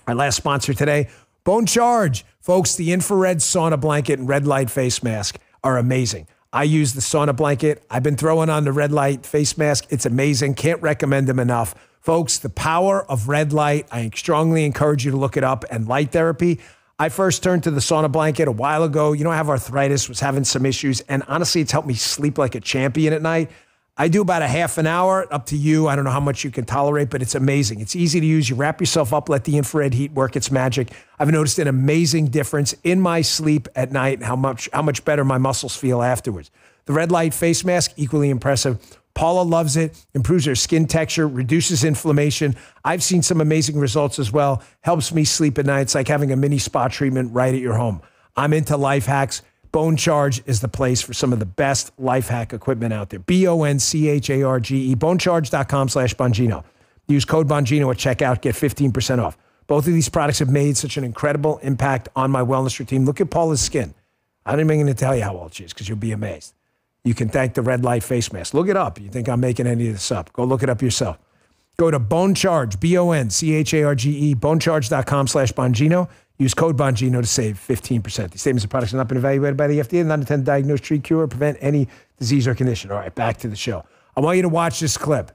Our last sponsor today, Bone Charge. Folks, the infrared sauna blanket and red light face mask are amazing. I use the sauna blanket. I've been throwing on the red light face mask. It's amazing. Can't recommend them enough. Folks, the power of red light, I strongly encourage you to look it up, and light therapy. I first turned to the sauna blanket a while ago. You know, I have arthritis, was having some issues, and honestly, it's helped me sleep like a champion at night. I do about a half an hour, up to you. I don't know how much you can tolerate, but it's amazing. It's easy to use. You wrap yourself up, let the infrared heat work its magic. I've noticed an amazing difference in my sleep at night and how much better my muscles feel afterwards. The red light face mask, equally impressive. Paula loves it, improves her skin texture, reduces inflammation. I've seen some amazing results as well. Helps me sleep at night. It's like having a mini spa treatment right at your home. I'm into life hacks. Bone Charge is the place for some of the best life hack equipment out there. BONCHARGE, bonecharge.com/Bongino. Use code Bongino at checkout, get 15% off. Both of these products have made such an incredible impact on my wellness routine. Look at Paula's skin. I'm not even going to tell you how old she is because you'll be amazed. You can thank the red light face mask. Look it up. You think I'm making any of this up. Go look it up yourself. Go to Bone Charge, BONCHARGE, bonecharge.com/Bongino. Use code Bongino to save 15%. These statements and products have not been evaluated by the FDA, not intended to diagnose, treat, cure, or prevent any disease or condition. All right, back to the show. I want you to watch this clip.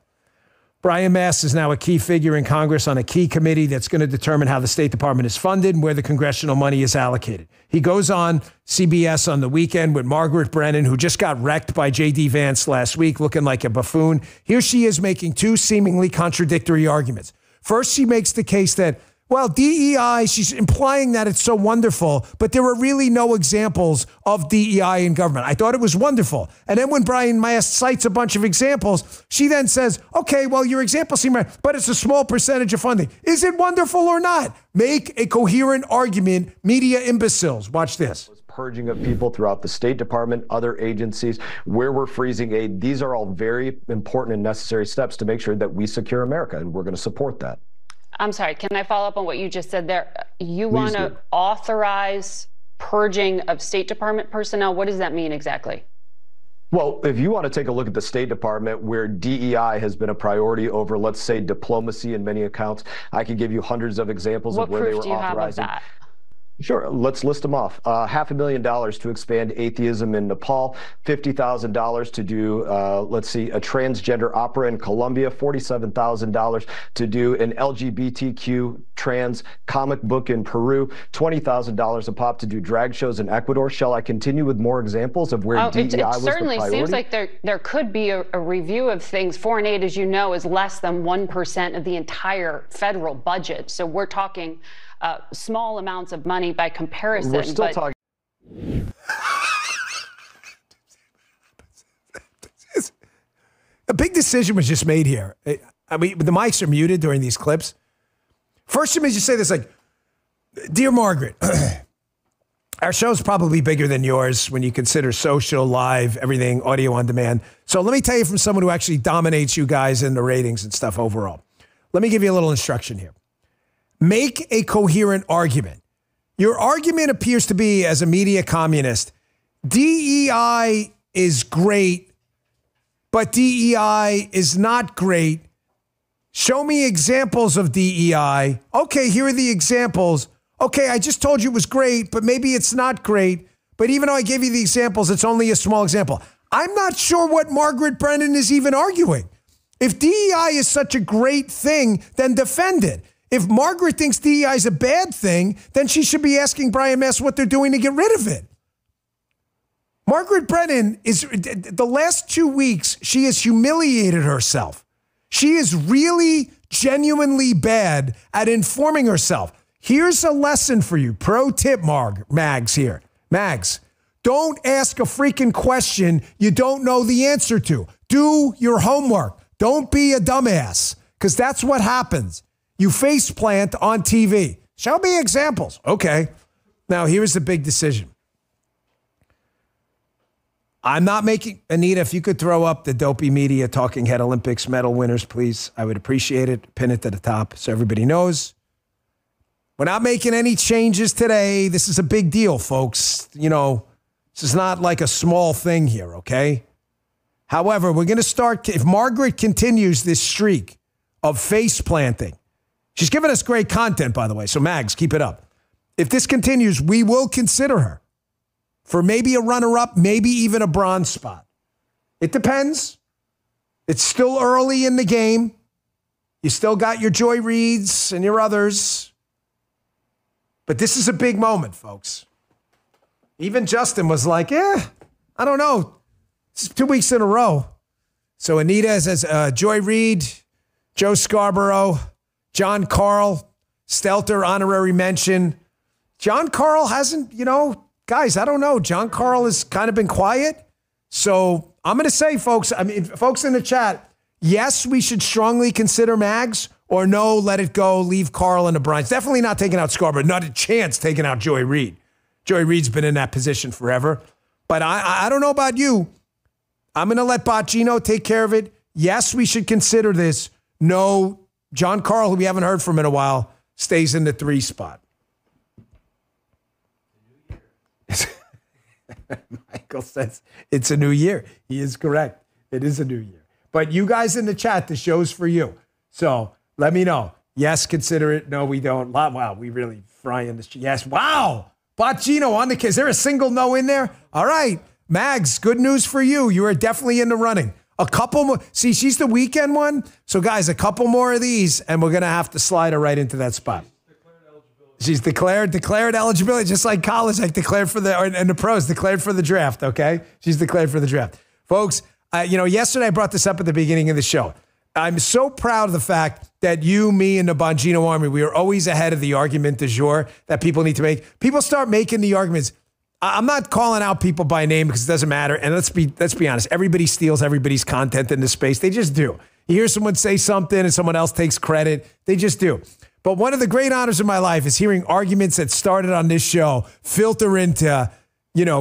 Brian Mast is now a key figure in Congress on a key committee that's going to determine how the State Department is funded and where the congressional money is allocated. He goes on CBS on the weekend with Margaret Brennan, who just got wrecked by J.D. Vance last week, looking like a buffoon. Here she is making two seemingly contradictory arguments. First, she makes the case that, well, DEI, she's implying that it's so wonderful, but there are really no examples of DEI in government. I thought it was wonderful. And then when Brian Mast cites a bunch of examples, she then says, okay, well, your examples seem right, but it's a small percentage of funding. Is it wonderful or not? Make a coherent argument, media imbeciles. Watch this. Purging of people throughout the State Department, other agencies, where we're freezing aid. These are all very important and necessary steps to make sure that we secure America, and we're going to support that. I'm sorry, can I follow up on what you just said there? You want to authorize purging of State Department personnel? What does that mean exactly? Well, if you want to take a look at the State Department, where DEI has been a priority over, let's say, diplomacy in many accounts, I could give you hundreds of examples of where they were authorizing. What proof do you have of that? Sure. Let's list them off. $500,000 to expand atheism in Nepal, $50,000 to do, let's see, a transgender opera in Colombia, $47,000 to do an LGBTQ trans comic book in Peru, $20,000 a pop to do drag shows in Ecuador. Shall I continue with more examples of where DEI was the priority? It certainly seems like there could be a review of things. Foreign aid, as you know, is less than 1% of the entire federal budget. So we're talking small amounts of money by comparison. We're still talking. A big decision was just made here. I mean, the mics are muted during these clips. First, let me just say this, like, dear Margaret, our show's probably bigger than yours when you consider social, live, everything, audio on demand. So let me tell you from someone who actually dominates you guys in the ratings and stuff overall. Let me give you a little instruction here. Make a coherent argument. Your argument appears to be, as a media communist, DEI is great, but DEI is not great. Show me examples of DEI. Okay, here are the examples. Okay, I just told you it was great, but maybe it's not great. But even though I gave you the examples, it's only a small example. I'm not sure what Margaret Brennan is even arguing. If DEI is such a great thing, then defend it. If Margaret thinks DEI is a bad thing, then she should be asking Brian Mast what they're doing to get rid of it. Margaret Brennan is, the last 2 weeks, she has humiliated herself. She is really genuinely bad at informing herself. Here's a lesson for you. Pro tip, Mags here. Mags, don't ask a freaking question you don't know the answer to. Do your homework. Don't be a dumbass, because that's what happens. You face plant on TV. Show me examples. Okay. Now, here's the big decision. I'm not making, Anita, if you could throw up the Dopey Media Talking Head Olympics medal winners, please. I would appreciate it. Pin it to the top so everybody knows. We're not making any changes today. This is a big deal, folks. You know, this is not like a small thing here, okay? However, we're going to start, if Margaret continues this streak of face planting, she's giving us great content, by the way, so Mags, keep it up. If this continues, we will consider her for maybe a runner-up, maybe even a bronze spot. It depends. It's still early in the game. You still got your Joy Reids and your others. But this is a big moment, folks. Even Justin was like, I don't know. This is 2 weeks in a row. So Anita says Joy Reid, Joe Scarborough, John Carl, Stelter, honorary mention. John Carl hasn't, guys, I don't know. John Carl has kind of been quiet. So I'm going to say, folks in the chat, yes, we should strongly consider Mags, or no, let it go, leave Carl and the Bryants. Definitely not taking out Scarborough. Not a chance taking out Joy Reid. Joy Reid's been in that position forever. But I don't know about you. I'm going to let Bongino take care of it. Yes, we should consider this. No, John Carl, who we haven't heard from in a while, stays in the 3 spot. Michael says it's a new year. He is correct. It is a new year. But you guys in the chat, the show's for you. So let me know. Yes, consider it. No, we don't. Wow, we really fry in this. Yes, wow. Bongino on the case. Is there a single no in there? All right. Mags, good news for you. You are definitely in the running. A couple more. See, she's the weekend one. So, guys, a couple more of these, and we're going to have to slide her right into that spot. She's declared eligibility, just like college, like declared for and the pros, declared for the draft, okay? She's declared for the draft. Folks, yesterday I brought this up at the beginning of the show. I'm so proud of the fact that you, me, and the Bongino Army, we are always ahead of the argument du jour that people need to make. People start making the arguments. I'm not calling out people by name because it doesn't matter. And let's be honest. Everybody steals everybody's content in this space. They just do. You hear someone say something and someone else takes credit. They just do. But one of the great honors of my life is hearing arguments that started on this show filter into,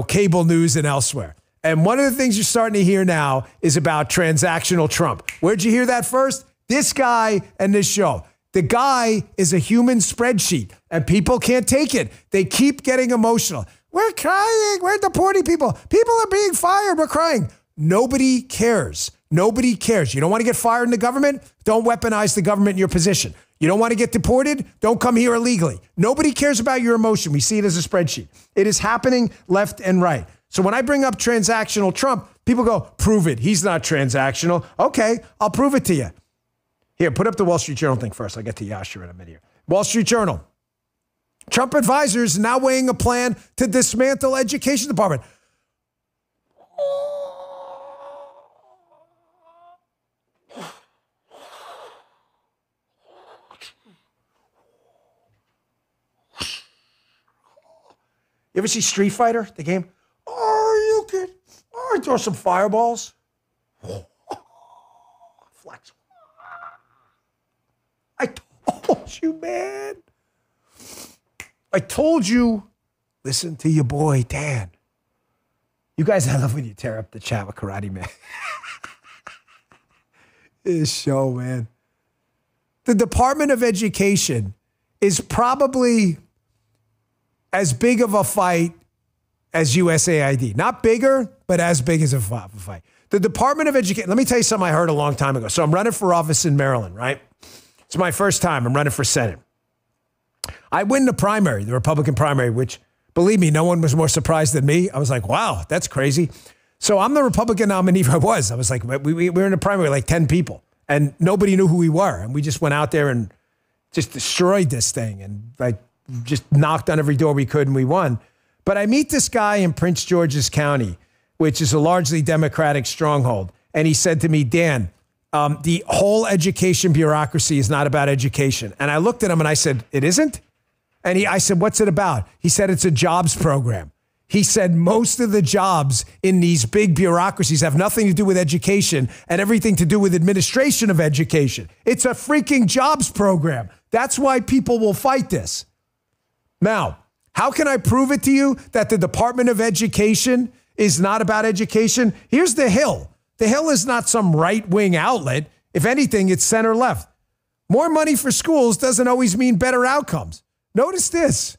cable news and elsewhere. And one of the things you're starting to hear now is about transactional Trump. Where'd you hear that first? This guy and this show. The guy is a human spreadsheet, and people can't take it. They keep getting emotional. We're crying. We're deporting people. People are being fired. We're crying. Nobody cares. Nobody cares. You don't want to get fired in the government? Don't weaponize the government in your position. You don't want to get deported? Don't come here illegally. Nobody cares about your emotion. We see it as a spreadsheet. It is happening left and right. So when I bring up transactional Trump, people go, prove it. He's not transactional. Okay, I'll prove it to you. Here, put up the Wall Street Journal thing first. I'll get to Yasher in a minute here. Wall Street Journal. Trump advisors now weighing a plan to dismantle education department. You ever see Street Fighter, the game? Oh, you can throw some fireballs. Flex. I told you, man. I told you. Listen to your boy, Dan. You guys, I love when you tear up the chat with Karate Man. This show, man. The Department of Education is probably as big of a fight as USAID. Not bigger, but as big as a fight. The Department of Education, let me tell you something I heard a long time ago. So I'm running for office in Maryland, right? It's my first time. I'm running for Senate. I win the primary, the Republican primary, which, believe me, no one was more surprised than me. I was like, wow, that's crazy. So I'm the Republican nominee. I was like, we were in the primary, like 10 people, and nobody knew who we were. And we just went out there and just destroyed this thing and just knocked on every door we could, and we won. But I meet this guy in Prince George's County, which is a largely Democratic stronghold. And he said to me, Dan, the whole education bureaucracy is not about education. And I looked at him and I said, it isn't? And I said, what's it about? He said, it's a jobs program. He said, most of the jobs in these big bureaucracies have nothing to do with education and everything to do with administration of education. It's a freaking jobs program. That's why people will fight this. Now, how can I prove it to you that the Department of Education is not about education. Here's The Hill. The Hill is not some right-wing outlet. If anything, it's center-left. More money for schools doesn't always mean better outcomes. Notice this.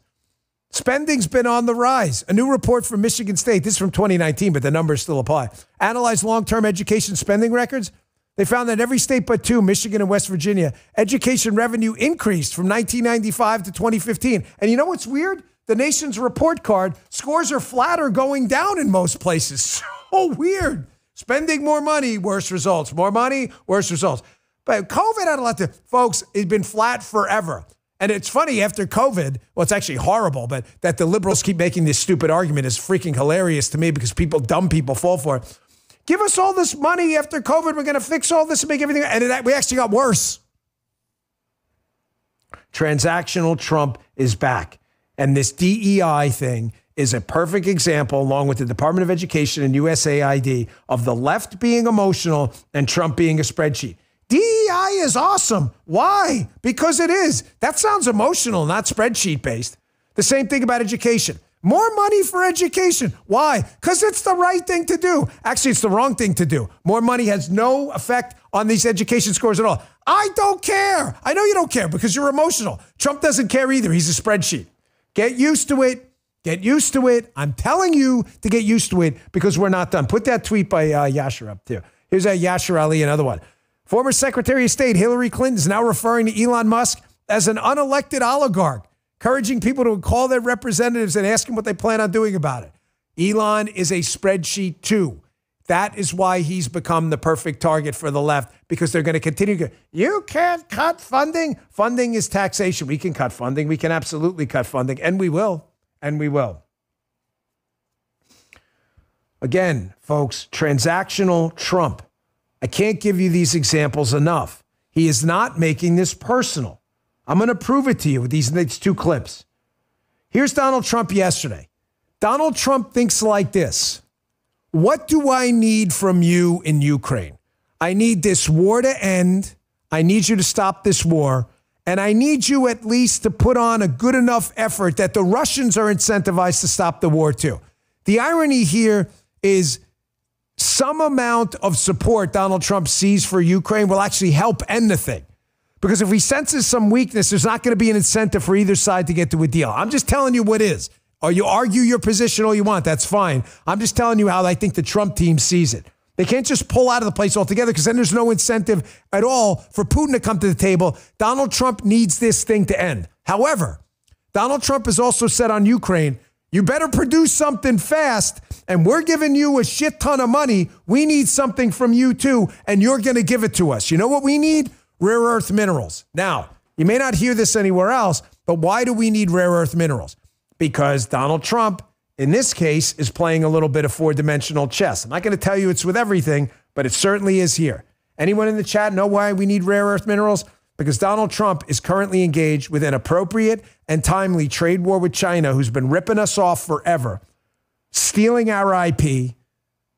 Spending's been on the rise. A new report from Michigan State, this is from 2019, but the numbers still apply, analyzed long-term education spending records. They found that in every state but two, Michigan and West Virginia, education revenue increased from 1995 to 2015. And you know what's weird? The nation's report card, scores are flat or going down in most places. So weird. Spending more money, worse results. More money, worse results. But COVID had a lot to, folks, it's been flat forever. And it's funny, after COVID, well, it's actually horrible, but that the liberals keep making this stupid argument is freaking hilarious to me because dumb people fall for it. Give us all this money after COVID. We're going to fix all this and make everything. And we actually got worse. Transactional Trump is back. And this DEI thing is a perfect example, along with the Department of Education and USAID, of the left being emotional and Trump being a spreadsheet. DEI is awesome. Why? Because it is. That sounds emotional, not spreadsheet based. The same thing about education. More money for education. Why? Because it's the right thing to do. Actually, it's the wrong thing to do. More money has no effect on these education scores at all. I don't care. I know you don't care because you're emotional. Trump doesn't care either. He's a spreadsheet. Get used to it. Get used to it. I'm telling you to get used to it because we're not done. Put that tweet by Yashar up too. Here's Yashar Ali, another one. Former Secretary of State Hillary Clinton is now referring to Elon Musk as an unelected oligarch, encouraging people to call their representatives and ask them what they plan on doing about it. Elon is a spreadsheet too. That is why he's become the perfect target for the left, because they're going to continue. You can't cut funding. Funding is taxation. We can cut funding. We can absolutely cut funding, and we will. And we will. Again, folks, transactional Trump. I can't give you these examples enough. He is not making this personal. I'm going to prove it to you with these two clips. Here's Donald Trump yesterday. Donald Trump thinks like this. What do I need from you in Ukraine? I need this war to end. I need you to stop this war. And I need you at least to put on a good enough effort that the Russians are incentivized to stop the war too. The irony here is some amount of support Donald Trump sees for Ukraine will actually help end the thing. Because if he senses some weakness, there's not going to be an incentive for either side to get to a deal. I'm just telling you what is. Or you argue your position all you want. That's fine. I'm just telling you how I think the Trump team sees it. They can't just pull out of the place altogether because then there's no incentive at all for Putin to come to the table. Donald Trump needs this thing to end. However, Donald Trump has also said on Ukraine, you better produce something fast, and we're giving you a shit ton of money. We need something from you too, and you're going to give it to us. You know what we need? Rare earth minerals. Now, you may not hear this anywhere else, but why do we need rare earth minerals? Because Donald Trump, in this case, is playing a little bit of four-dimensional chess. I'm not going to tell you it's with everything, but it certainly is here. Anyone in the chat know why we need rare earth minerals? Because Donald Trump is currently engaged with an appropriate and timely trade war with China, who's been ripping us off forever, stealing our IP,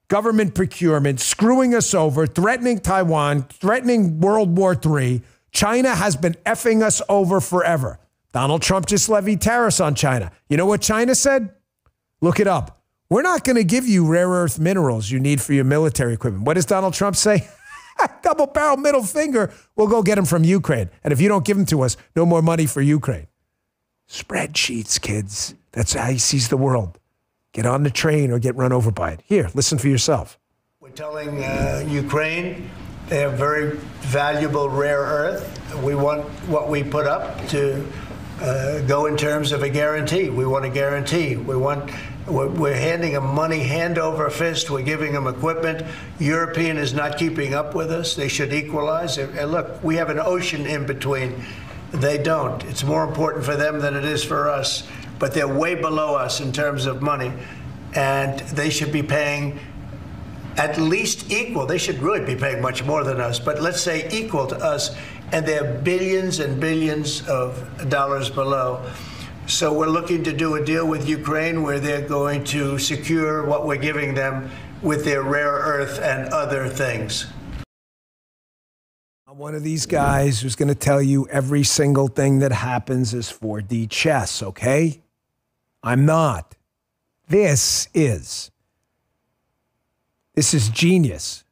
government procurement, screwing us over, threatening Taiwan, threatening World War III. China has been effing us over forever. Donald Trump just levied tariffs on China. You know what China said? Look it up. We're not going to give you rare earth minerals you need for your military equipment. What does Donald Trump say? Double barrel middle finger. We'll go get them from Ukraine. And if you don't give them to us, no more money for Ukraine. Spreadsheets, kids. That's how he sees the world. Get on the train or get run over by it. Here, listen for yourself. We're telling Ukraine they have very valuable rare earth. We want what we put up to go in terms of a guarantee. We want a guarantee. We're handing them money hand over fist. We're giving them equipment. European is not keeping up with us. They should equalize. And look, we have an ocean in between. They don't. It's more important for them than it is for us. But they're way below us in terms of money. And they should be paying at least equal. They should really be paying much more than us. But let's say equal to us. And they're billions and billions of dollars below. So we're looking to do a deal with Ukraine where they're going to secure what we're giving them with their rare earth and other things. I'm one of these guys who's going to tell you every single thing that happens is 4D chess, okay? I'm not. This is. This is genius.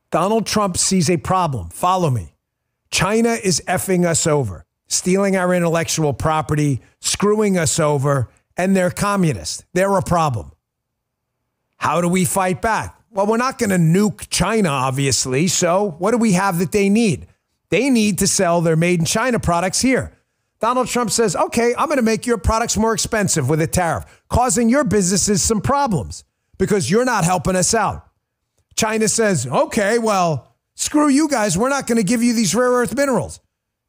Donald Trump sees a problem. Follow me. China is effing us over, stealing our intellectual property, screwing us over, and they're communist. They're a problem. How do we fight back? Well, we're not going to nuke China, obviously. So what do we have that they need? They need to sell their made in China products here. Donald Trump says, okay, I'm going to make your products more expensive with a tariff, causing your businesses some problems because you're not helping us out. China says, okay, well, screw you guys. We're not going to give you these rare earth minerals.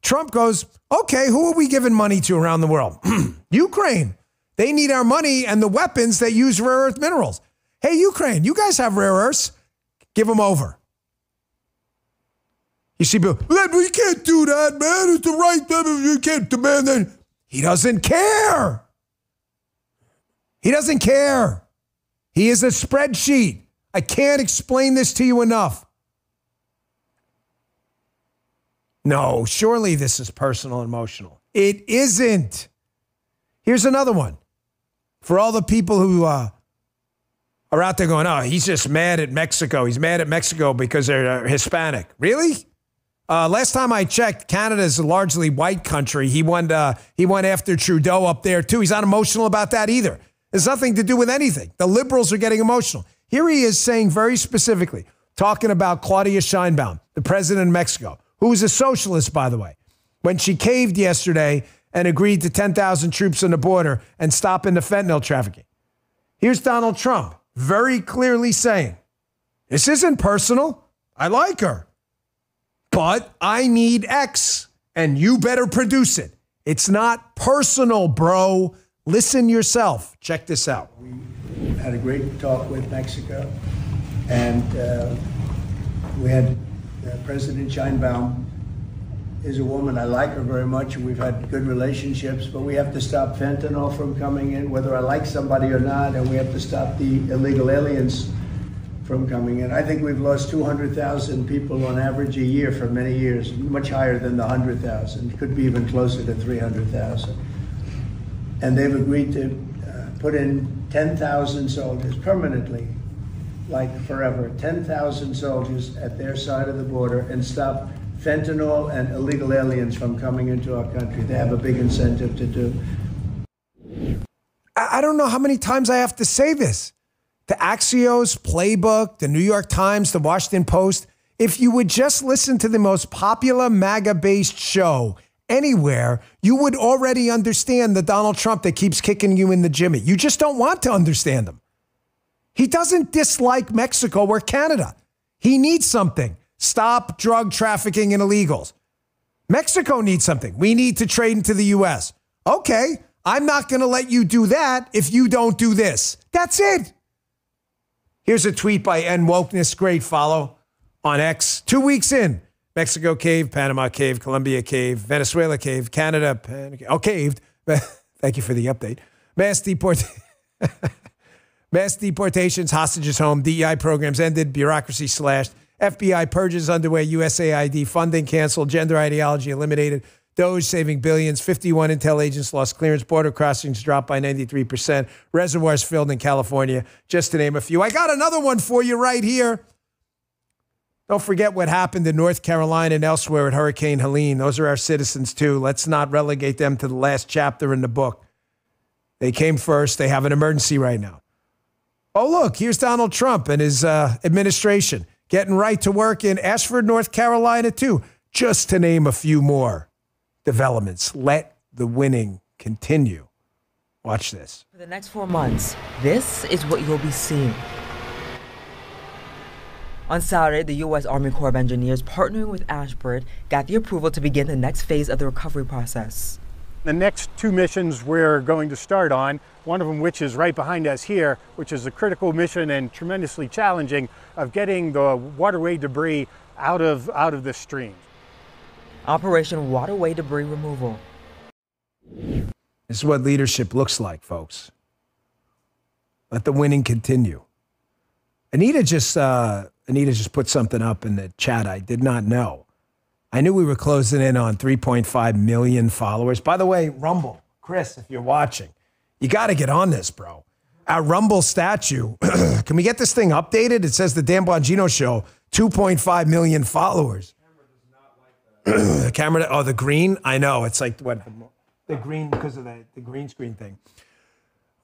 Trump goes, okay, who are we giving money to around the world? Ukraine. They need our money and the weapons that use rare earth minerals. Hey, Ukraine, you guys have rare earths. Give them over. You see, Bill, we can't do that, man. It's the right thing. You can't demand that. He doesn't care. He doesn't care. He is a spreadsheet. I can't explain this to you enough. No, surely this is personal and emotional. It isn't. Here's another one. For all the people who are out there going, oh, he's just mad at Mexico. He's mad at Mexico because they're Hispanic. Really? Last time I checked, Canada is a largely white country. He went after Trudeau up there, too. He's not emotional about that either. It's nothing to do with anything. The liberals are getting emotional. Here he is saying very specifically, talking about Claudia Sheinbaum, the president of Mexico, who is a socialist, by the way, when she caved yesterday and agreed to 10,000 troops on the border and stopping the fentanyl trafficking. Here's Donald Trump very clearly saying, this isn't personal. I like her. But I need X, and you better produce it. It's not personal, bro. Listen yourself. Check this out. We had a great talk with Mexico, and we had President Sheinbaum is a woman. I like her very much, and we've had good relationships, but we have to stop fentanyl from coming in, whether I like somebody or not, and we have to stop the illegal aliens from coming in. I think we've lost 200,000 people on average a year for many years, much higher than the 100,000. Could be even closer to 300,000. And they've agreed to put in 10,000 soldiers permanently, like forever, 10,000 soldiers at their side of the border and stop fentanyl and illegal aliens from coming into our country. They have a big incentive to do. I don't know how many times I have to say this. The Axios playbook, the New York Times, the Washington Post, if you would just listen to the most popular MAGA-based show anywhere, you would already understand the Donald Trump that keeps kicking you in the jimmy. You just don't want to understand him. He doesn't dislike Mexico or Canada. He needs something. Stop drug trafficking and illegals. Mexico needs something. We need to trade into the U.S. Okay, I'm not going to let you do that if you don't do this. That's it. Here's a tweet by N Wokeness. Great follow on X. 2 weeks in. Mexico cave, Panama cave, Colombia cave, Venezuela cave, Canada caved. Thank you for the update. Mass deportations, hostages home, DEI programs ended, bureaucracy slashed, FBI purges underway, USAID funding canceled, gender ideology eliminated, Doge saving billions, 51 intel agents lost clearance, border crossings dropped by 93%, reservoirs filled in California, just to name a few. I got another one for you right here. Don't forget what happened in North Carolina and elsewhere at Hurricane Helene. Those are our citizens too. Let's not relegate them to the last chapter in the book. They came first. They have an emergency right now. Oh, look, here's Donald Trump and his administration getting right to work in Ashford, North Carolina too, just to name a few more developments. Let the winning continue. Watch this. For the next 4 months, this is what you'll be seeing. On Saturday, the U.S. Army Corps of Engineers, partnering with Ashford, got the approval to begin the next phase of the recovery process. The next 2 missions we're going to start on, one of them which is right behind us here, which is a critical mission and tremendously challenging, of getting the waterway debris out of the stream. Operation Waterway Debris Removal. This is what leadership looks like, folks. Let the winning continue. Anita just put something up in the chat I did not know. I knew we were closing in on 3.5 million followers. By the way, Rumble, Chris, if you're watching, you got to get on this, bro. our Rumble statue. Can we get this thing updated? It says the Dan Bongino Show, 2.5 million followers. The camera, oh, the green? I know. It's like, what? The green, because of the green screen thing.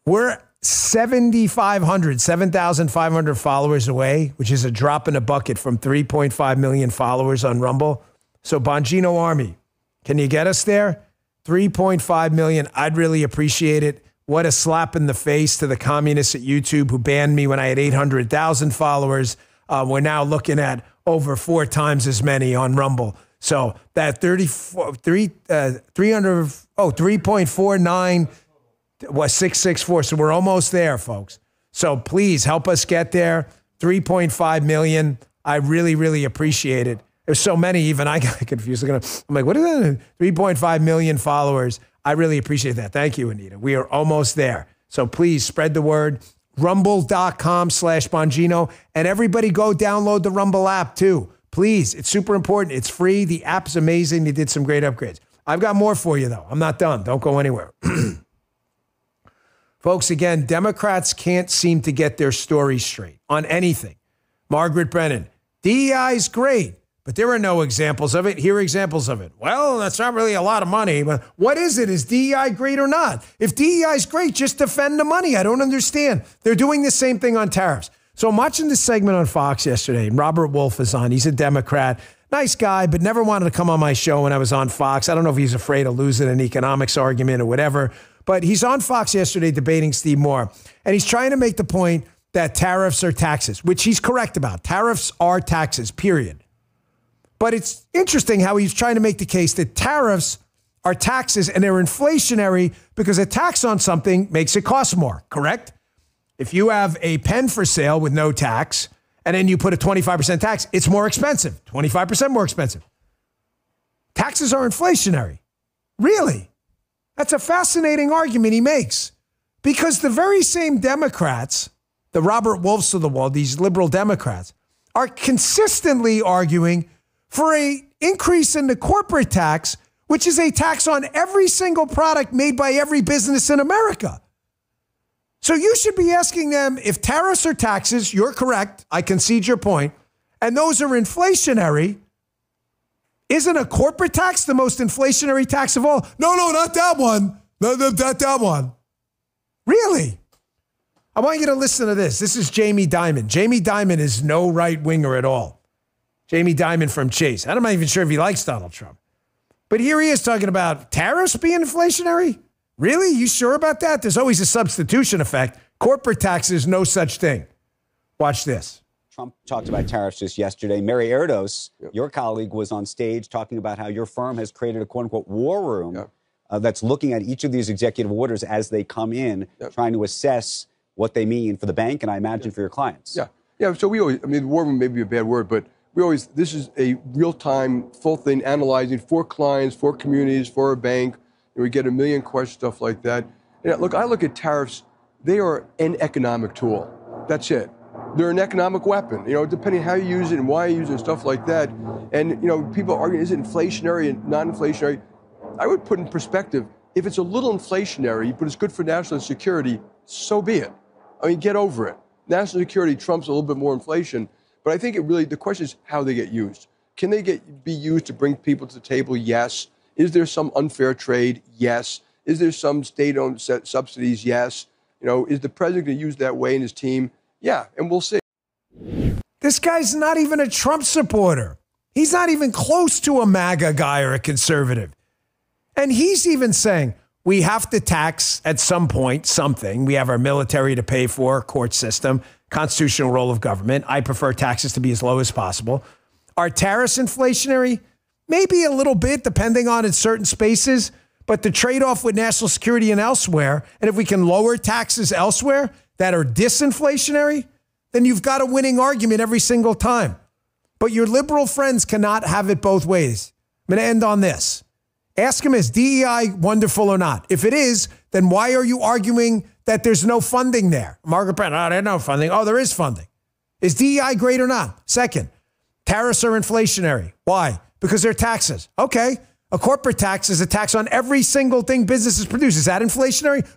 We're 7,500 followers away, which is a drop in a bucket from 3.5 million followers on Rumble. So Bongino Army, can you get us there? 3.5 million. I'd really appreciate it. What a slap in the face to the communists at YouTube who banned me when I had 800,000 followers. We're now looking at over 4 times as many on Rumble. So that 3.49 was 664. So we're almost there, folks. So please help us get there. 3.5 million. I really, really appreciate it. There's so many, even I got confused. I'm like, what is that? 3.5 million followers. I really appreciate that. Thank you, Anita. We are almost there. So please spread the word. Rumble.com/Bongino. And everybody go download the Rumble app too. Please. It's super important. It's free. The app's amazing. They did some great upgrades. I've got more for you, though. I'm not done. Don't go anywhere. Folks, again, Democrats can't seem to get their story straight on anything. Margaret Brennan, DEI is great, but there are no examples of it. Here are examples of it. Well, that's not really a lot of money, but what is it? Is DEI great or not? If DEI is great, just defend the money. I don't understand. They're doing the same thing on tariffs. So I'm watching this segment on Fox yesterday, and Robert Wolf is on. He's a Democrat. Nice guy, but never wanted to come on my show when I was on Fox. I don't know if he's afraid of losing an economics argument or whatever, but he's on Fox yesterday debating Steve Moore, and he's trying to make the point that tariffs are taxes, which he's correct about. Tariffs are taxes, period. But it's interesting how he's trying to make the case that tariffs are taxes and they're inflationary because a tax on something makes it cost more, correct? If you have a pen for sale with no tax and then you put a 25% tax, it's more expensive, 25% more expensive. Taxes are inflationary. Really? That's a fascinating argument he makes because the very same Democrats, the Robert Wolfs of the world, these liberal Democrats, are consistently arguing for an increase in the corporate tax, which is a tax on every single product made by every business in America. So you should be asking them if tariffs are taxes, you're correct, I concede your point, and those are inflationary. Isn't a corporate tax the most inflationary tax of all? No, not that one. No, not that one. Really? I want you to listen to this. This is Jamie Dimon. Jamie Dimon is no right-winger at all. Jamie Dimon from Chase. I'm not even sure if he likes Donald Trump. But here he is talking about tariffs being inflationary. Really? You sure about that? There's always a substitution effect. Corporate taxes, no such thing. Watch this. Trump talked about tariffs just yesterday. Mary Erdos, your colleague, was on stage talking about how your firm has created a quote-unquote war room that's looking at each of these executive orders as they come in, trying to assess what they mean for the bank and I imagine for your clients. Yeah. So we always, the war room may be a bad word, but this is a real-time, full thing, analyzing for clients, for communities, for a bank. We get a million questions, stuff like that. And look, I look at tariffs, they are an economic tool. That's it. They're an economic weapon, depending on how you use it and why you use it and stuff like that. And, people argue, is it inflationary and non-inflationary? I would put in perspective, if it's a little inflationary, but it's good for national security, so be it. Get over it. National security trumps a little bit more inflation. But I think the question is how they get used. Can they be used to bring people to the table? Yes. Is there some unfair trade? Yes. Is there some state-owned subsidies? Yes. Is the president going to use that way in his team? Yeah, and we'll see. This guy's not even a Trump supporter. He's not even close to a MAGA guy or a conservative. And he's even saying, we have to tax at some point something. We have our military to pay for, court system, constitutional role of government. I prefer taxes to be as low as possible. Are tariffs inflationary? Maybe a little bit, depending on in certain spaces, but the trade-off with national security and elsewhere, and if we can lower taxes elsewhere that are disinflationary, then you've got a winning argument every single time. But your liberal friends cannot have it both ways. I'm going to end on this. Ask them, is DEI wonderful or not? If it is, then why are you arguing that there's no funding there? Margaret Brennan, there's no funding. Oh, there is funding. Is DEI great or not? Second, tariffs are inflationary. Why? Because they're taxes. Okay. A corporate tax is a tax on every single thing businesses produce. Is that inflationary?